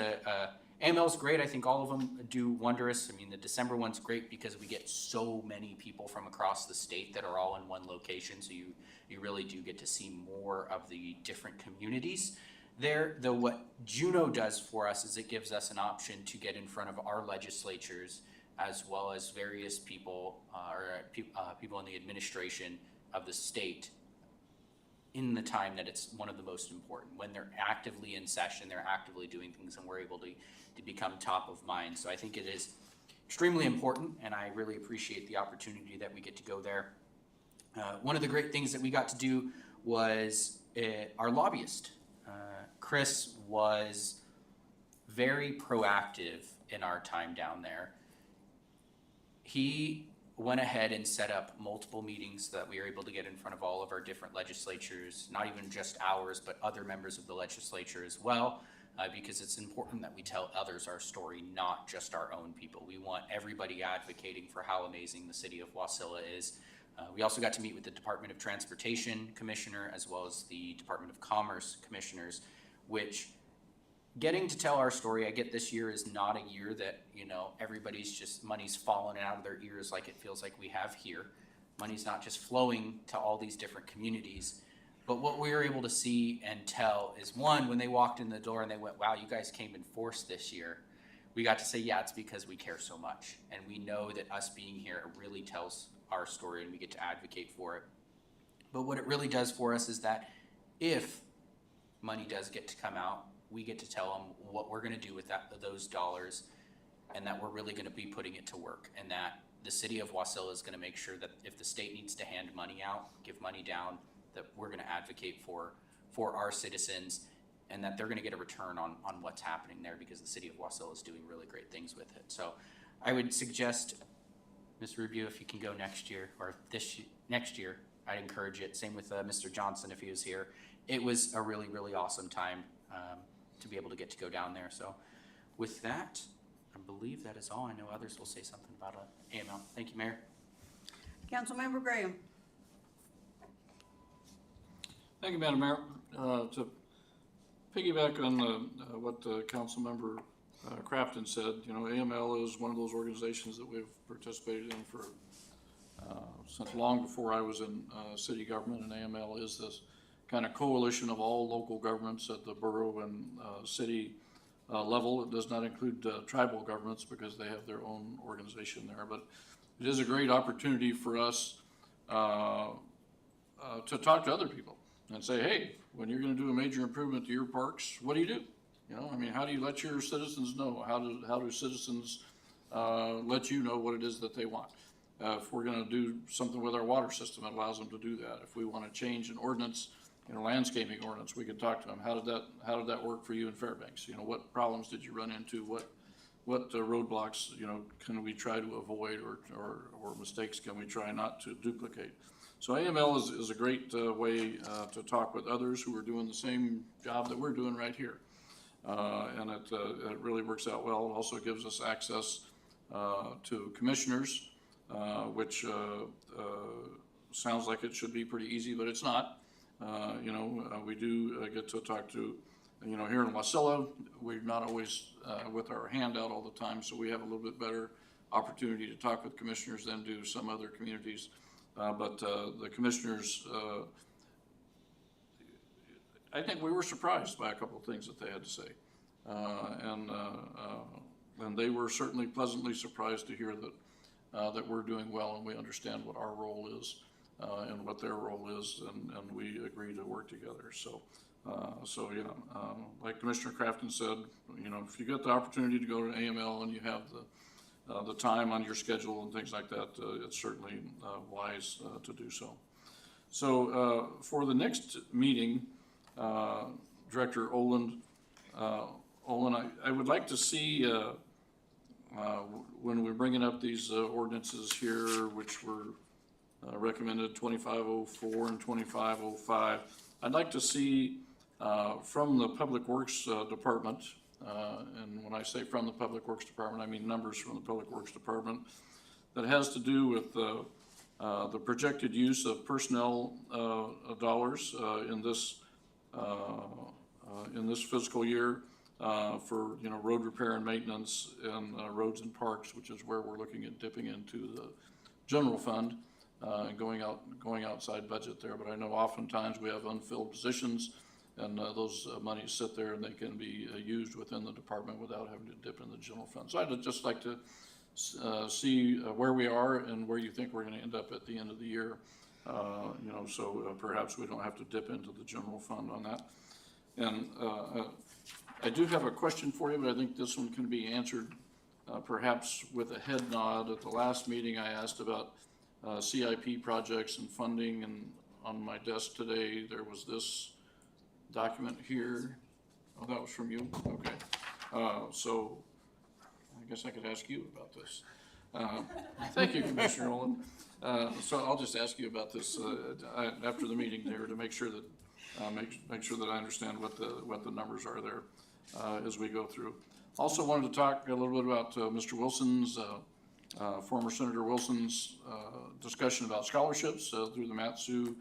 AML's great. I think all of them do wondrous. I mean, the December one's great because we get so many people from across the state that are all in one location, so you really do get to see more of the different communities there. Though what Juneau does for us is it gives us an option to get in front of our legislatures as well as various people people in the administration of the state in the time that it's one of the most important. When they're actively in session, they're actively doing things, and we're able to become top of mind. So I think it is extremely important, and I really appreciate the opportunity that we get to go there. One of the great things that we got to do was our lobbyist. Chris was very proactive in our time down there. He went ahead and set up multiple meetings so that we were able to get in front of all of our different legislatures, not even just ours, but other members of the legislature as well, because it's important that we tell others our story, not just our own people. We want everybody advocating for how amazing the city of Wasilla is. We also got to meet with the Department of Transportation Commissioner as well as the Department of Commerce Commissioners, which getting to tell our story, I get this year is not a year that, everybody's just, money's falling out of their ears like it feels like we have here. Money's not just flowing to all these different communities. But what we were able to see and tell is, one, when they walked in the door and they went, wow, you guys came in force this year, we got to say, yeah, it's because we care so much. And we know that us being here really tells our story and we get to advocate for it. But what it really does for us is that if money does get to come out, we get to tell them what we're going to do with those dollars, and that we're really going to be putting it to work, and that the city of Wasilla is going to make sure that if the state needs to hand money out, give money down, that we're going to advocate for our citizens, and that they're going to get a return on what's happening there, because the city of Wasilla is doing really great things with it. So I would suggest, Ms. Rubio, if you can go next year, or next year, I'd encourage it. Same with Mr. Johnson if he was here. It was a really, really awesome time to be able to get to go down there. So with that, I believe that is all. I know others will say something about AML. Thank you, Mayor. Councilmember Graham. Thank you, Madam Mayor. To piggyback on what Councilmember Crafton said, AML is one of those organizations that we've participated in for since long before I was in city government, and AML is this kind of coalition of all local governments at the borough and city level. It does not include tribal governments because they have their own organization there, but it is a great opportunity for us to talk to other people and say, hey, when you're going to do a major improvement to your parks, what do you do? How do you let your citizens know? How do citizens let you know what it is that they want? If we're going to do something with our water system, it allows them to do that. If we want to change an ordinance landscaping ordinance, we could talk to them. How did that work for you in Fairbanks? What problems did you run into? What roadblocks, can we try to avoid, or mistakes can we try not to duplicate? So AML is a great way to talk with others who are doing the same job that we're doing right here. And it really works out well. It also gives us access to commissioners, which sounds like it should be pretty easy, but it's not. We do get to talk to, here in Wasilla, we're not always with our hand out all the time, so we have a little bit better opportunity to talk with commissioners than do some other communities. But the commissioners, I think we were surprised by a couple of things that they had to say. And they were certainly pleasantly surprised to hear that we're doing well and we understand what our role is and what their role is, and we agree to work together. So like Commissioner Crafton said, if you get the opportunity to go to AML and you have the time on your schedule and things like that, it's certainly wise to do so. So for the next meeting, Director Olin, I would like to see when we're bringing up these ordinances here, which were recommended 2504 and 2505, I'd like to see from the Public Works Department, and when I say from the Public Works Department, I mean numbers from the Public Works Department, that has to do with the projected use of personnel dollars in this fiscal year for road repair and maintenance and roads and parks, which is where we're looking at dipping into the general fund and going outside budget there. But I know oftentimes we have unfilled positions, and those monies sit there and they can be used within the department without having to dip in the general fund. So I'd just like to see where we are and where you think we're going to end up at the end of the year. So perhaps we don't have to dip into the general fund on that. And I do have a question for you, but I think this one can be answered perhaps with a head nod. At the last meeting, I asked about CIP projects and funding, and on my desk today, there was this document here. Oh, that was from you? Okay. So I guess I could ask you about this. Thank you, Commissioner Olin. So I'll just ask you about this after the meeting there to make sure that make sure that I understand what the numbers are there as we go through. Also wanted to talk a little bit about Mr. Wilson's, former Senator Wilson's discussion about scholarships through the Matsu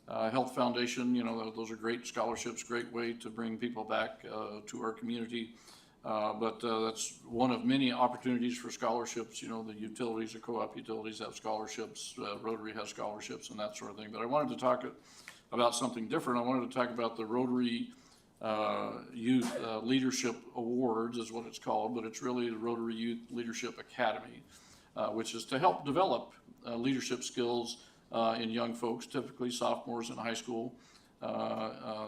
Health Foundation. Those are great scholarships, great way to bring people back to our community. But that's one of many opportunities for scholarships. The utilities, the co-op utilities have scholarships, Rotary has scholarships and that sort of thing. But I wanted to talk about something different. I wanted to talk about the Rotary Youth Leadership Awards is what it's called, but it's really the Rotary Youth Leadership Academy, which is to help develop leadership skills in young folks, typically sophomores in high school,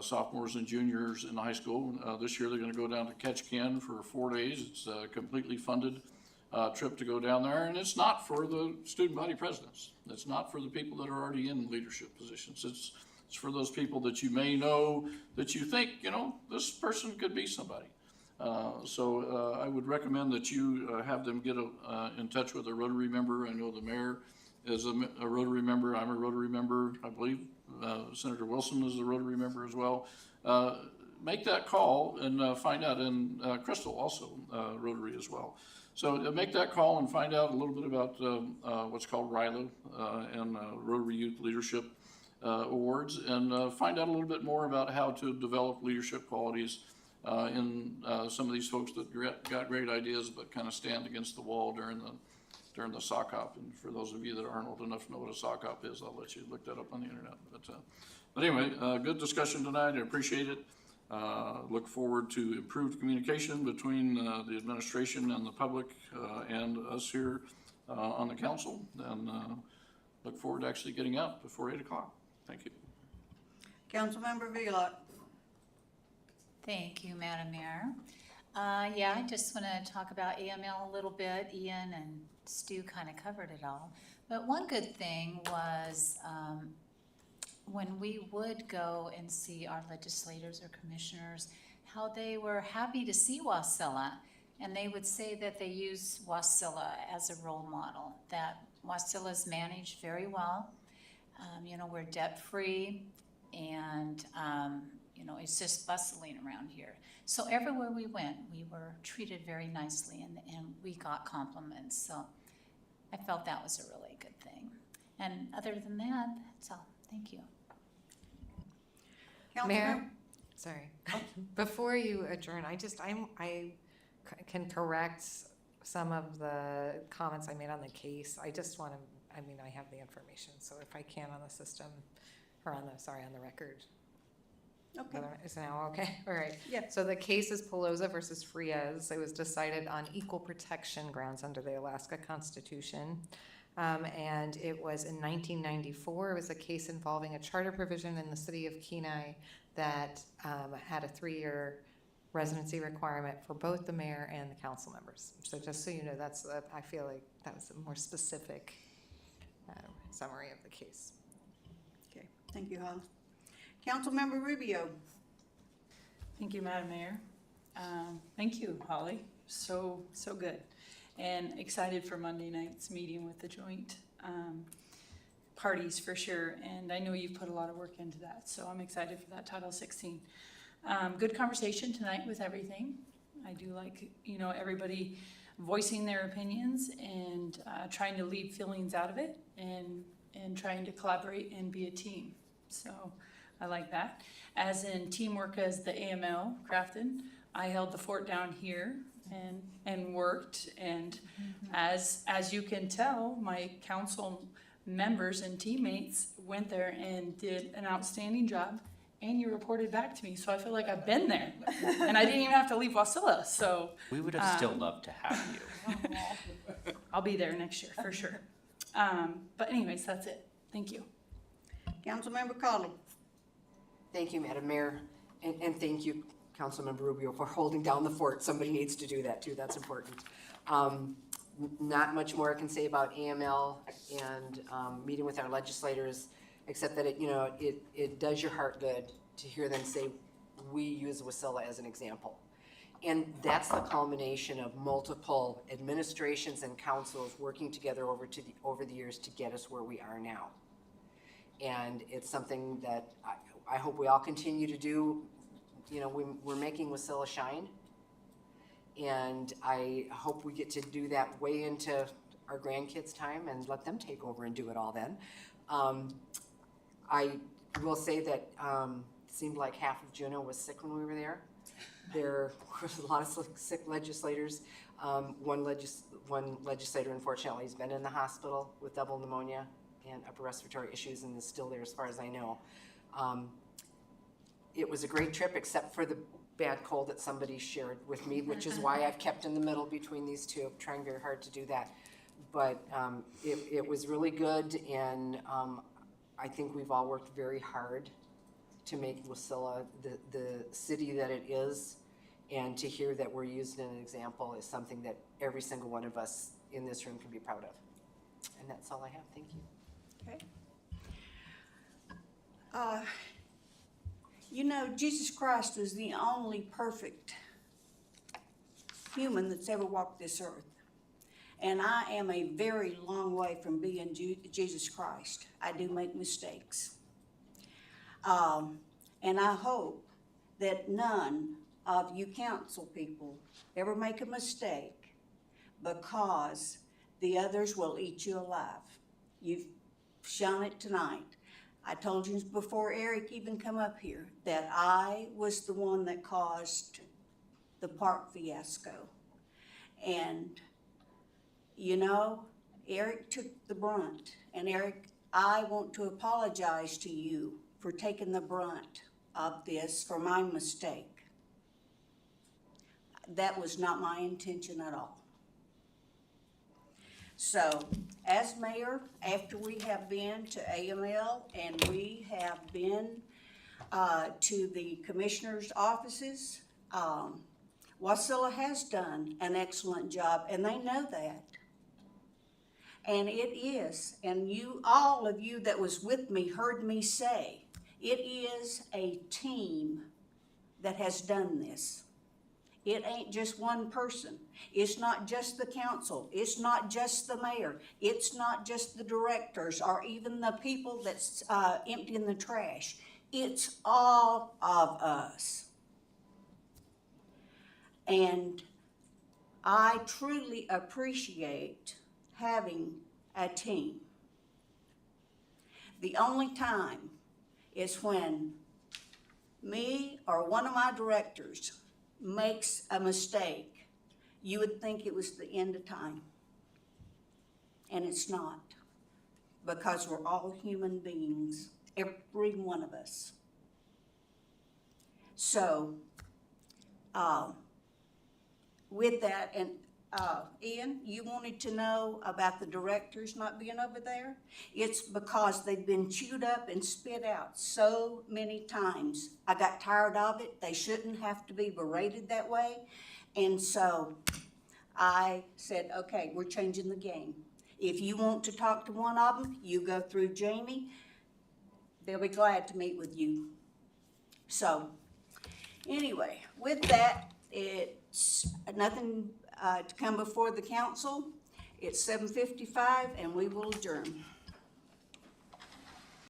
sophomores and juniors in high school. This year they're going to go down to Ketchikan for 4 days. It's a completely funded trip to go down there, and it's not for the student body presidents. It's not for the people that are already in leadership positions. It's for those people that you may know, that you think, this person could be somebody. So I would recommend that you have them get in touch with a Rotary member. I know the mayor is a Rotary member. I'm a Rotary member. I believe Senator Wilson is a Rotary member as well. Make that call and find out, and Crystal also Rotary as well. So make that call and find out a little bit about what's called RILA and Rotary Youth Leadership Awards, and find out a little bit more about how to develop leadership qualities in some of these folks that got great ideas but kind of stand against the wall during the sock hop. And for those of you that aren't old enough to know what a sock hop is, I'll let you look that up on the internet. But anyway, good discussion tonight. I appreciate it. Look forward to improved communication between the administration and the public and us here on the council, and look forward to actually getting out before 8 o'clock. Thank you. Councilmember Velock. Thank you, Madam Mayor. I just want to talk about AML a little bit. Ian and Stu kind of covered it all. But one good thing was when we would go and see our legislators or commissioners, how they were happy to see Wasilla. And they would say that they use Wasilla as a role model, that Wasilla is managed very well. We're debt-free and, it's just bustling around here. So everywhere we went, we were treated very nicely and we got compliments. So I felt that was a really good thing. And other than that, that's all. Thank you. Mayor, sorry. Before you adjourn, I can correct some of the comments I made on the case. I just want to, I have the information, so if I can on the system, or on the record. Okay. Is now okay? All right. Yeah. So the case is Pelosa versus Frias. It was decided on equal protection grounds under the Alaska Constitution. And it was in 1994. It was a case involving a charter provision in the city of Kenai that had a 3-year residency requirement for both the mayor and the council members. So just so you know, I feel like that was a more specific summary of the case. Okay, thank you, Holly. Councilmember Rubio. Thank you, Madam Mayor. Thank you, Holly. So good. And excited for Monday night's meeting with the joint parties for sure. And I know you've put a lot of work into that, so I'm excited for that Title 16. Good conversation tonight with everything. I do like, everybody voicing their opinions and trying to leave feelings out of it and trying to collaborate and be a team. So I like that. As in teamwork as the AML crafted, I held the fort down here and worked. And as you can tell, my council members and teammates went there and did an outstanding job. And you reported back to me, so I feel like I've been there. And I didn't even have to leave Wasilla, so. We would have still loved to have you. I'll be there next year, for sure. But anyways, that's it. Thank you. Councilmember Cottle. Thank you, Madam Mayor, and thank you, Councilmember Rubio, for holding down the fort. Somebody needs to do that too, that's important. Not much more I can say about AML and meeting with our legislators, except that it does your heart good to hear them say, we use Wasilla as an example. And that's the culmination of multiple administrations and councils working together over the years to get us where we are now. And it's something that I hope we all continue to do. We're making Wasilla shine. And I hope we get to do that way into our grandkids' time and let them take over and do it all then. I will say that it seemed like half of Juneau was sick when we were there. There was a lot of sick legislators. One legislator, unfortunately, has been in the hospital with double pneumonia and upper respiratory issues and is still there as far as I know. It was a great trip except for the bad cold that somebody shared with me, which is why I've kept in the middle between these two. I'm trying very hard to do that. But it was really good, and I think we've all worked very hard to make Wasilla the city that it is, and to hear that we're used in an example is something that every single one of us in this room can be proud of. And that's all I have. Thank you. Okay. Jesus Christ was the only perfect human that's ever walked this earth. And I am a very long way from being Jesus Christ. I do make mistakes. And I hope that none of you council people ever make a mistake, because the others will eat you alive. You've shown it tonight. I told you before Eric even come up here that I was the one that caused the park fiasco. And Eric took the brunt. And Eric, I want to apologize to you for taking the brunt of this for my mistake. That was not my intention at all. So, as mayor, after we have been to AML and we have been to the commissioner's offices, Wasilla has done an excellent job, and they know that. And it is, and you, all of you that was with me heard me say, it is a team that has done this. It ain't just one person. It's not just the council. It's not just the mayor. It's not just the directors or even the people that's emptying the trash. It's all of us. And I truly appreciate having a team. The only time is when me or one of my directors makes a mistake. You would think it was the end of time. And it's not, because we're all human beings, every one of us. So, with that, and Ian, you wanted to know about the directors not being over there? It's because they've been chewed up and spit out so many times. I got tired of it. They shouldn't have to be berated that way. And so I said, okay, we're changing the game. If you want to talk to one of them, you go through Jamie. They'll be glad to meet with you. So anyway, with that, it's nothing to come before the council. It's 7:55 and we will adjourn.